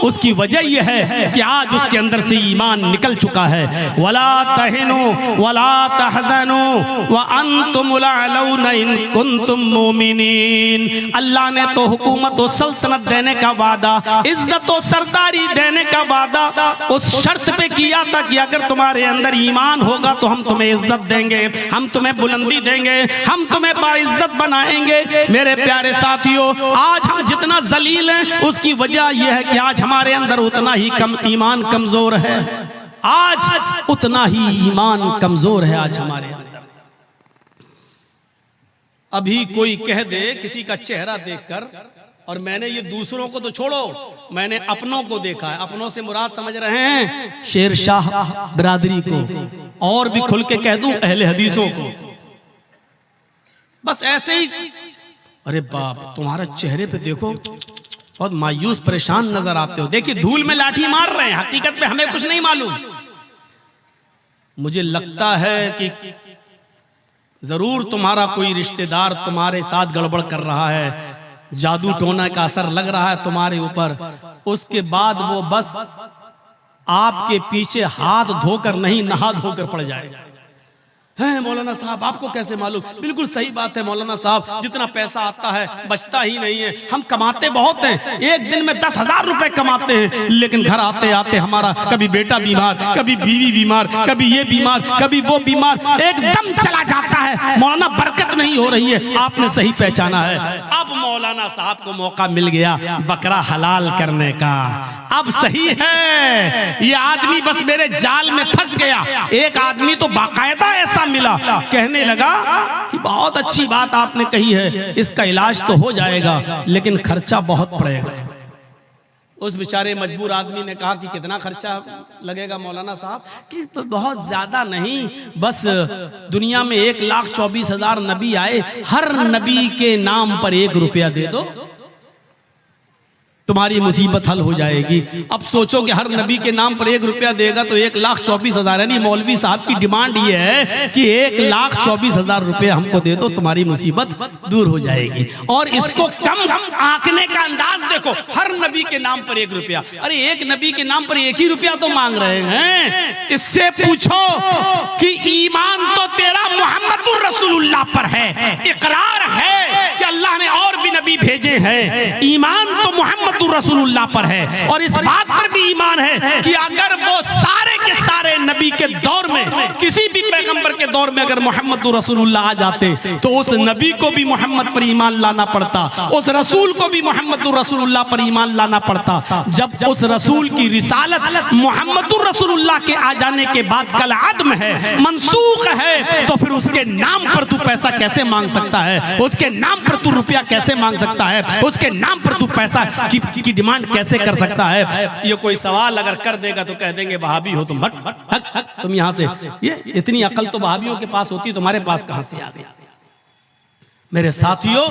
उसकी वजह यह है कि आज उसके अंदर से ईमान निकल चुका है। वला तहिनु वला तहज़नु व अंतुमुल अलौना इन कुंतुम मुमिनीन। अल्लाह ने तो हुकूमत और सल्तनत देने का वादा, इज्जत और सरदारी देने का वादा उस शर्त पे किया था कि अगर तुम्हारे अंदर ईमान होगा तो हम तुम्हें इज्जत देंगे, हम तुम्हें बुलंदी देंगे, हम तुम्हें बाइज्जत बनाएंगे। मेरे प्यारे साथियों, आज हम जितना जलील हैं उसकी वजह यह है कि आज हमारे अंदर उतना ही कम ईमान कमजोर है। आज उतना ही ईमान कमजोर है आज हमारे अंदर। अभी कोई कह दे किसी का चेहरा देखकर, और मैंने ये दूसरों को तो छोड़ो, मैंने अपनों को देखा है। अपनों से मुराद समझ रहे हैं शेर शाह बिरादरी को, और भी खुल के कह दूं अहले हदीसों को। बस ऐसे ही, अरे बाप तुम्हारा चेहरे पे देखो बहुत मायूस परेशान नजर आते हो। देखिए धूल में लाठी मार रहे हैं, हकीकत में हमें कुछ नहीं मालूम। मुझे लगता है कि जरूर तुम्हारा कोई रिश्तेदार तुम्हारे साथ गड़बड़ कर रहा है, जादू टोना का असर लग रहा है तुम्हारे ऊपर, उसके बाद वो बस आपके पीछे हाथ धोकर नहीं नहा धोकर पड़ जाएगा। है मौलाना साहब आपको कैसे मालूम? बिल्कुल सही बात है मौलाना साहब, जितना पैसा आता है बचता ही नहीं है। हम कमाते बहुत हैं, एक दिन में 10,000 रुपए कमाते हैं, लेकिन घर आते आते हमारा कभी बेटा बीमार, कभी बीवी बीमार, कभी ये बीमार, कभी वो बीमार, एकदम चला जाता है। मौलाना बरकत नहीं हो रही है। आपने सही पहचाना है। अब मौलाना साहब को मौका मिल गया बकरा हलाल करने का। अब सही है, ये आदमी बस मेरे जाल में फंस गया। एक आदमी तो बाकायदा ऐसा मिला, कहने लगा कि बहुत अच्छी बात आपने कही है, इसका इलाज तो हो जाएगा लेकिन खर्चा बहुत पड़ेगा। उस बेचारे मजबूर आदमी ने कहा कि कितना खर्चा लगेगा मौलाना साहब? कि बहुत ज्यादा नहीं, बस दुनिया में 1,24,000 नबी आए, हर नबी के नाम पर 1 रुपया दे दो, तुम्हारी मुसीबत हल हो जाएगी। अब सोचो कि हर नबी के नाम पर 1 रुपया देगा तो 1,24,000, यानी मौलवी साहब की डिमांड ये है कि 1,24,000 रुपये हमको दे दो, तुम्हारी मुसीबत दूर हो जाएगी। और इसको कम आंकने का अंदाज देखो, हर नबी के नाम पर 1 रुपया। अरे एक नबी के नाम पर 1 ही रुपया तो मांग रहे हैं। इससे पूछो कि ईमान तो तेरा मोहम्मदुर रसूलुल्लाह पर है, इकरार है कि अल्लाह ने और भी नबी भेजे हैं, ईमान तो मोहम्मद रसूलुल्लाह पर है, और इस बात पर भी ईमान है कि अगर वो सारे के सारे नबी के दौर में, किसी भी पैगंबर के दौर में अगर मोहम्मद रसूलुल्लाह आ जाते तो उस नबी को भी मोहम्मद पर ईमान लाना पड़ता, उस रसूल को भी मोहम्मद रसूलुल्लाह पर ईमान लाना पड़ता। जब उस रसूल की रिसालत मोहम्मद रसूलुल्लाह के आ जाने के बाद कल आदम है, मनसूख है, तो फिर उसके नाम पर तू पैसा कैसे मांग सकता है? उसके नाम पर तू रुपया कैसे मांग सकता है? उसके नाम पर तू पैसा की डिमांड कैसे कर सकता है? ये कोई सवाल अगर कर देगा तो कह देंगे वहाबी हो तुम, हट हट हट हट तुम यहां से। ये इतनी अकल तो वहाबियों के पास होती, तुम्हारे पास कहां से आ गई? मेरे साथियों,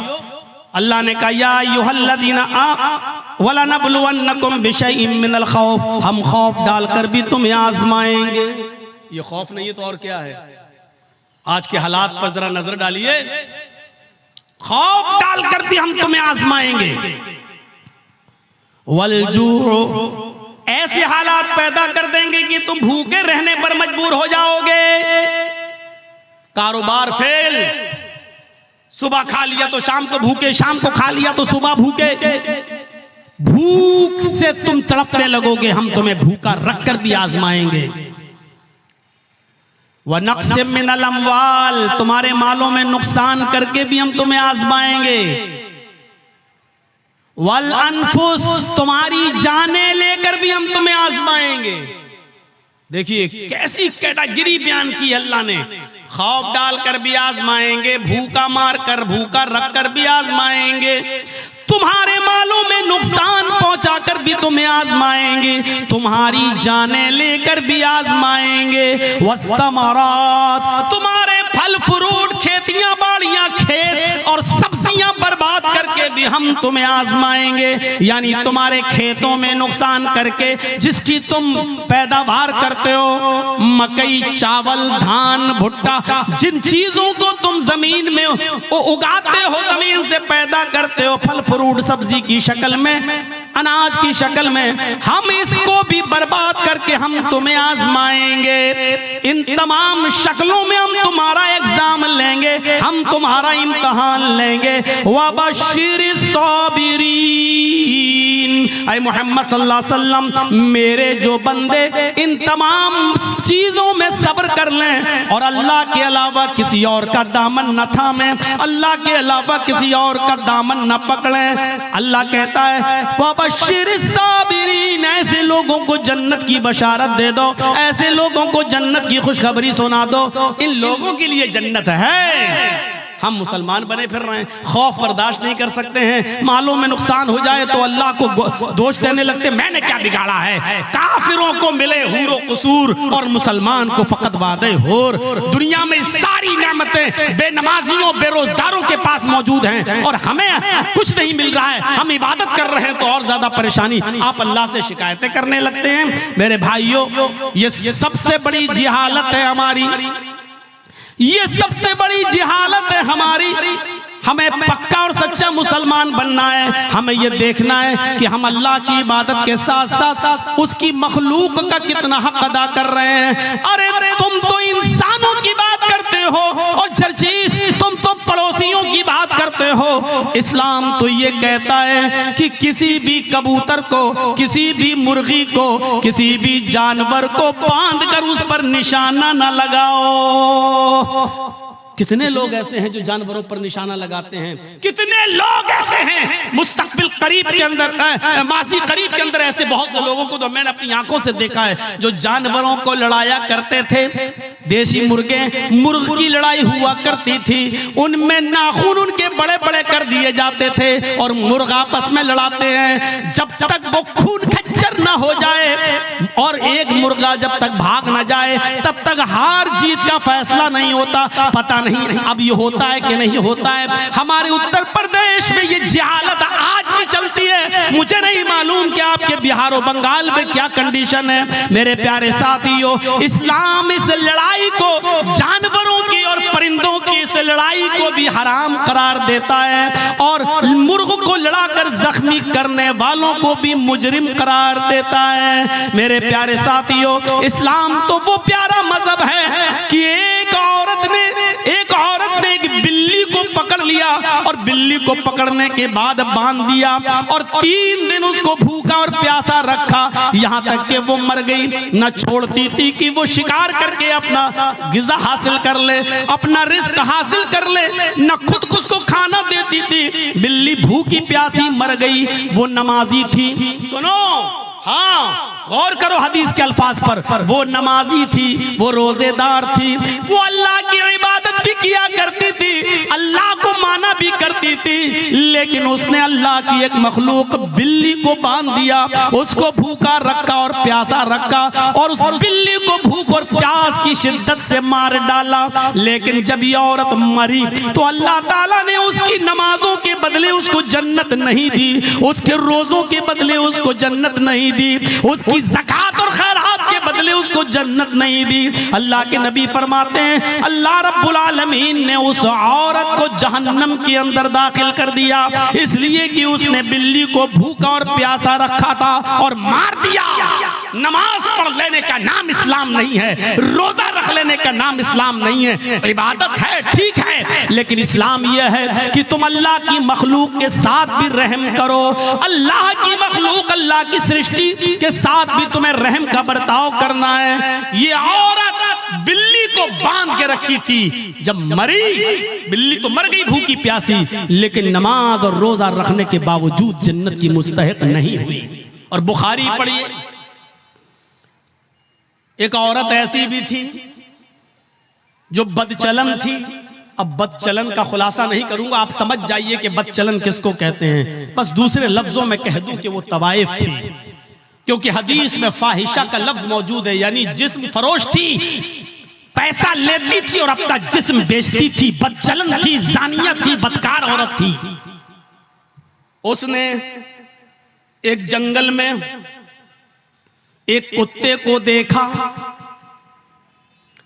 अल्लाह ने कहा या अय्युहल्लज़ीना वला नबलुवन्नकुम बिशैइन मिनल खौफ, हम खौफ डालकर भी तुम्हें आजमाएंगे। ये खौफ नहीं है तो और क्या है? आज के हालात पर जरा नजर डालिए, खौफ डालकर भी हम तुम्हें आजमाएंगे। वलजू, ऐसे हालात पैदा कर देंगे कि तुम भूखे रहने पर मजबूर हो जाओगे। कारोबार फेल, सुबह खा लिया तो शाम को भूखे, शाम को खा लिया तो सुबह भूखे, भूख से तुम तड़पने लगोगे, हम तुम्हें भूखा रखकर भी आजमाएंगे। व नक्सिम मिनल अम्वाल, तुम्हारे मालों में नुकसान करके भी हम तुम्हें आजमाएंगे। वल अनफुस, तुम्हारी जानें लेकर भी हम तुम्हें आजमाएंगे। देखिए कैसी कैटेगरी बयान की अल्लाह ने, खौफ डालकर भी आजमाएंगे, भूखा मारकर, भूखा रखकर भी आजमाएंगे, तुम्हारे मालों में नुकसान पहुंचाकर भी तुम्हें आजमाएंगे, तुम्हारी जानें लेकर भी आजमाएंगे। वस्तमरात, तुम्हारे फल फ्रूट, खेतियां बाड़ियां, खेत और सब्जियां बर्बाद करके भी हम तुम्हें आजमाएंगे। यानी तुम्हारे खेतों में नुकसान करके जिसकी तुम पैदावार करते हो, मकई, चावल, धान, भुट्टा, जिन चीजों को तुम जमीन में उगाते हो, जमीन से पैदा करते हो, फल फ्रूट सब्जी की शक्ल में, अनाज की शक्ल में, हम इसको भी बर्बाद करके हम तुम्हें आजमाएंगे। इन तमाम शक्लों में हम तुम्हारा एग्जाम लेंगे, हम तुम्हारा इम्तिहान लेंगे। वबशिरिस साबिरीन, ऐ मोहम्मद सल्लल्लाहु अलैहि वसल्लम, मेरे जो बंदे इन तमाम चीजों में सब्र कर लें और अल्लाह के अलावा किसी और का दामन न थामें, अल्लाह के अलावा किसी और का दामन न पकड़ें। अल्लाह कहता है वबशिरिस साबिरीन, ऐसे लोगों को जन्नत की बशारत दे दो, ऐसे लोगों को जन्नत की खुशखबरी सुना दो। इन लोगों के लिए जन्नत है। हम मुसलमान बने फिर रहे हैं, खौफ बर्दाश्त नहीं कर सकते हैं, मालों में नुकसान हो जाए तो अल्लाह को दोष देने लगते, मैंने क्या बिगाड़ा है। काफिरों को मिले हुरो कसूर और मुसलमान को फकत वादे होर। दुनिया में सारी नेमतें बेनमाजियों, बेरोजगारों के पास मौजूद हैं और हमें कुछ नहीं मिल रहा है, हम इबादत कर रहे हैं तो और ज्यादा परेशानी। आप अल्लाह से शिकायतें करने लगते हैं। मेरे भाइयों, ये सबसे बड़ी जिहालत है हमारी। ये सबसे बड़ी जिहालत है हमारी। हमें पक्का और सच्चा मुसलमान बनना है। हमें ये देखना है कि हम अल्लाह की इबादत के साथ साथ उसकी मखलूक का कितना हक अदा कर रहे हैं। अरे तुम तो इंसानों की बात करते हो और जरचीज तुम तो पड़ोसियों की बात करते हो। इस्लाम तो ये कहता है कि किसी भी कबूतर को, किसी भी मुर्गी को, किसी भी जानवर को बांध कर उस पर निशाना न लगाओ। कितने लोग ऐसे हैं जो जानवरों पर निशाना लगाते हैं? कितने लोग ऐसे हैं मुस्तकबिल करीब के अंदर, माजी करीब के अंदर ऐसे बहुत से लोगों को तो मैंने अपनी आंखों से देखा है जो जानवरों को लड़ाया करते थे। देसी मुर्ग की लड़ाई हुआ करती थी, उनमें नाखून उनके बड़े बड़े कर दिए जाते थे और मुर्ग आपस में लड़ाते हैं। जब तक वो खून खच्चर ना हो जाए और एक मुर्गा जब तक भाग ना जाए तब तक हार जीत का फैसला नहीं होता। पता नहीं अब ये होता है कि नहीं होता है। हमारे उत्तर प्रदेश में ये जिहालत आज भी चलती है। मुझे नहीं मालूम कि आपके बिहार और बंगाल में क्या कंडीशन है। मेरे प्यारे साथियों, इस्लाम इस लड़ाई को, जानवरों की और परिंदों की इस लड़ाई को भी हराम करार देता है और मुर्ग को लड़ाकर जख्मी करने वालों को भी मुजरिम करार देता है। मेरे प्यारे साथियों, इस्लाम तो वो प्यारा मजहब है कि एक औरत ने एक बिल्ली को पकड़ लिया और बिल्ली को पकड़ने के बाद बांध दिया और 3 दिन उसको भूखा और प्यासा रखा, यहाँ तक कि वो मर गई। न छोड़ती थी कि वो शिकार करके अपना गिज़ा हासिल कर ले, अपना रिस्क हासिल कर ले, न खुद को खाना देती थी। बिल्ली भूखी प्यासी मर गई। वो नमाजी थी। सुनो, हाँ गौर करो हदीस के अल्फाज पर। वो नमाजी थी, वो रोजेदार थी, वो अल्लाह की इबादत भी किया करती थी, अल्लाह को माना भी करती थी, लेकिन उसने अल्लाह की एक मखलूक बिल्ली को बांध दिया, उसको भूखा रखा और प्यासा रखा और उस बिल्ली को भूख और प्यास की शिद्दत से मार डाला। लेकिन जब ये औरत मरी तो अल्लाह ताला ने उसकी नमाजों के बदले उसको जन्नत नहीं दी, उसके रोजों के बदले उसको जन्नत नहीं दी, उसकी ज़कात और खैरात के बदले उसको जन्नत नहीं दी। अल्लाह के नबी फरमाते हैं अल्लाह रब्बुल आलमीन ने उस औरत को जहन्नम के अंदर दाखिल कर दिया, इसलिए कि उसने बिल्ली को भूखा और प्यासा रखा था और मार दिया। नमाज पढ़ लेने का नाम इस्लाम नहीं है, रोजा रख लेने का नाम इस्लाम नहीं है। इबादत है, ठीक है, लेकिन इस्लाम यह है कि तुम अल्लाह की मखलूक के साथ भी रहम करो। अल्लाह की मखलूक, अल्लाह की सृष्टि के साथ भी तुम्हें रहम का बर्ताव करना है। ये औरत बिल्ली को बांध के रखी थी, जब मरी बिल्ली तो मर गई भूखी प्यासी, लेकिन नमाज और रोजा रखने के बावजूद जन्नत की मुस्तहिक नहीं हुई। और बुखारी पढ़िए, एक औरत ऐसी भी थी जो बदचलन थी। अब बदचलन का खुलासा नहीं करूंगा, आप समझ जाइए कि बदचलन किसको कहते हैं। बस दूसरे लफ्जों में कह दूं कि वो तवाइफ थी, क्योंकि हदीस में फाहिशा का लफ्ज मौजूद है, यानी जिस्म फरोश थी, पैसा लेती थी और अपना जिस्म बेचती थी, बदचलन थी, जानिया थी, बदकार औरत थी। उसने एक जंगल में एक कुत्ते को देखा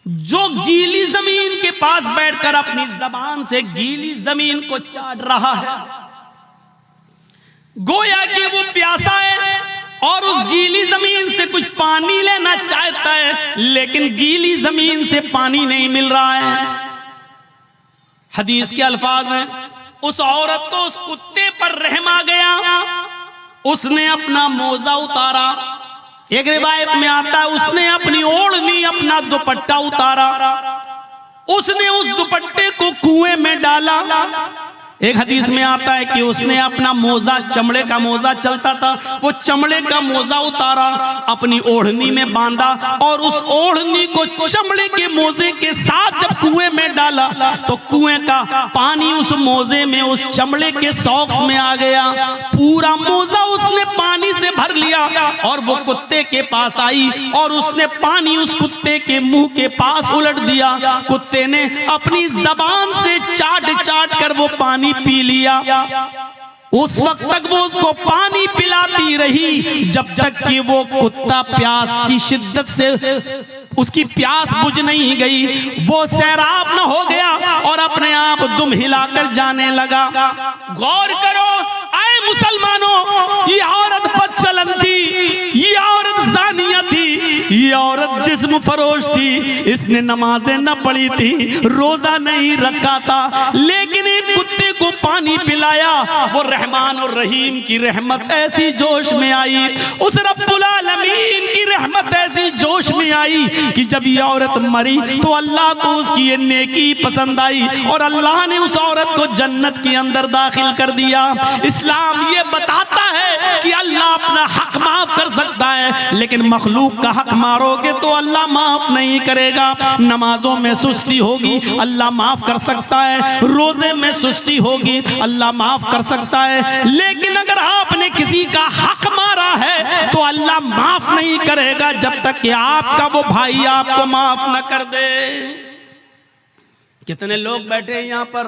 जो गीली जमीन के पास बैठकर अपनी जबान से गीली जमीन को चाट रहा है। गोया कि वो प्यासा है और उस गीली जमीन से कुछ पानी लेना चाहता है, लेकिन गीली जमीन से पानी नहीं मिल रहा है। हदीस के अल्फाज हैं, उस औरत को उस कुत्ते पर रहम आ गया, उसने अपना मोजा उतारा। एक रिवायत में आता है उसने अपनी ओढ़नी, अपना दुपट्टा उतारा, उसने उस दुपट्टे को कुएं में डाला। एक हदीस में आता है कि उसने अपना मोजा, चमड़े का मोजा चलता था, वो चमड़े का मोजा उतारा, अपनी ओढ़नी में बांधा और उस ओढ़नी को चमड़े के मोजे के साथ जब कुएं में डाला तो कुएं का पानी उस मोजे में, उस चमड़े के सॉक्स में आ गया। पूरा मोजा उसने पानी से भर लिया और वो कुत्ते के पास आई और उसने पानी उस कुत्ते के मुंह के पास उलट दिया। कुत्ते ने अपनी जबान से चाट चाट कर वो पानी पी लिया। उस वक्त तक वो उसको पानी पिलाती रही जब तक कि वो कुत्ता प्यास की शिद्दत से उसकी प्यास बुझ नहीं गई, वो सैराब न हो गया और अपने आप दुम हिलाकर जाने लगा। गौर करो आए मुसलमानों, ये औरत बदचलन थी, ये औरत जानिया थी, ये औरत जिस्म फरोश थी, इसने नमाजें न पढ़ी थी, रोजा नहीं रखा था, लेकिन एक कुत्ते को पानी पिलाया। वो रहमान और रहीम की रहमत ऐसी जोश में आई, उस रब्बुल आलमीन की रहमत ऐसी जोश में आई कि जब ये औरत मरी तो अल्लाह को उसकी ये नेकी पसंद आई और अल्लाह ने उस औरत को जन्नत के अंदर दाखिल कर दिया। इस्लाम ये बताता है कि अल्लाह अपना हक माफ कर सकता है, लेकिन मखलूक का हक मारोगे तो अल्लाह माफ नहीं करेगा। नमाजों में सुस्ती होगी, अल्लाह माफ कर सकता है, रोजे में सुस्ती होगी, अल्लाह माफ कर सकता है, लेकिन अगर आपने किसी का हक मारा है तो अल्लाह माफ नहीं करेगा जब तक कि आपका वो भाई आपको माफ न कर दे। कितने लोग बैठे हैं यहाँ पर।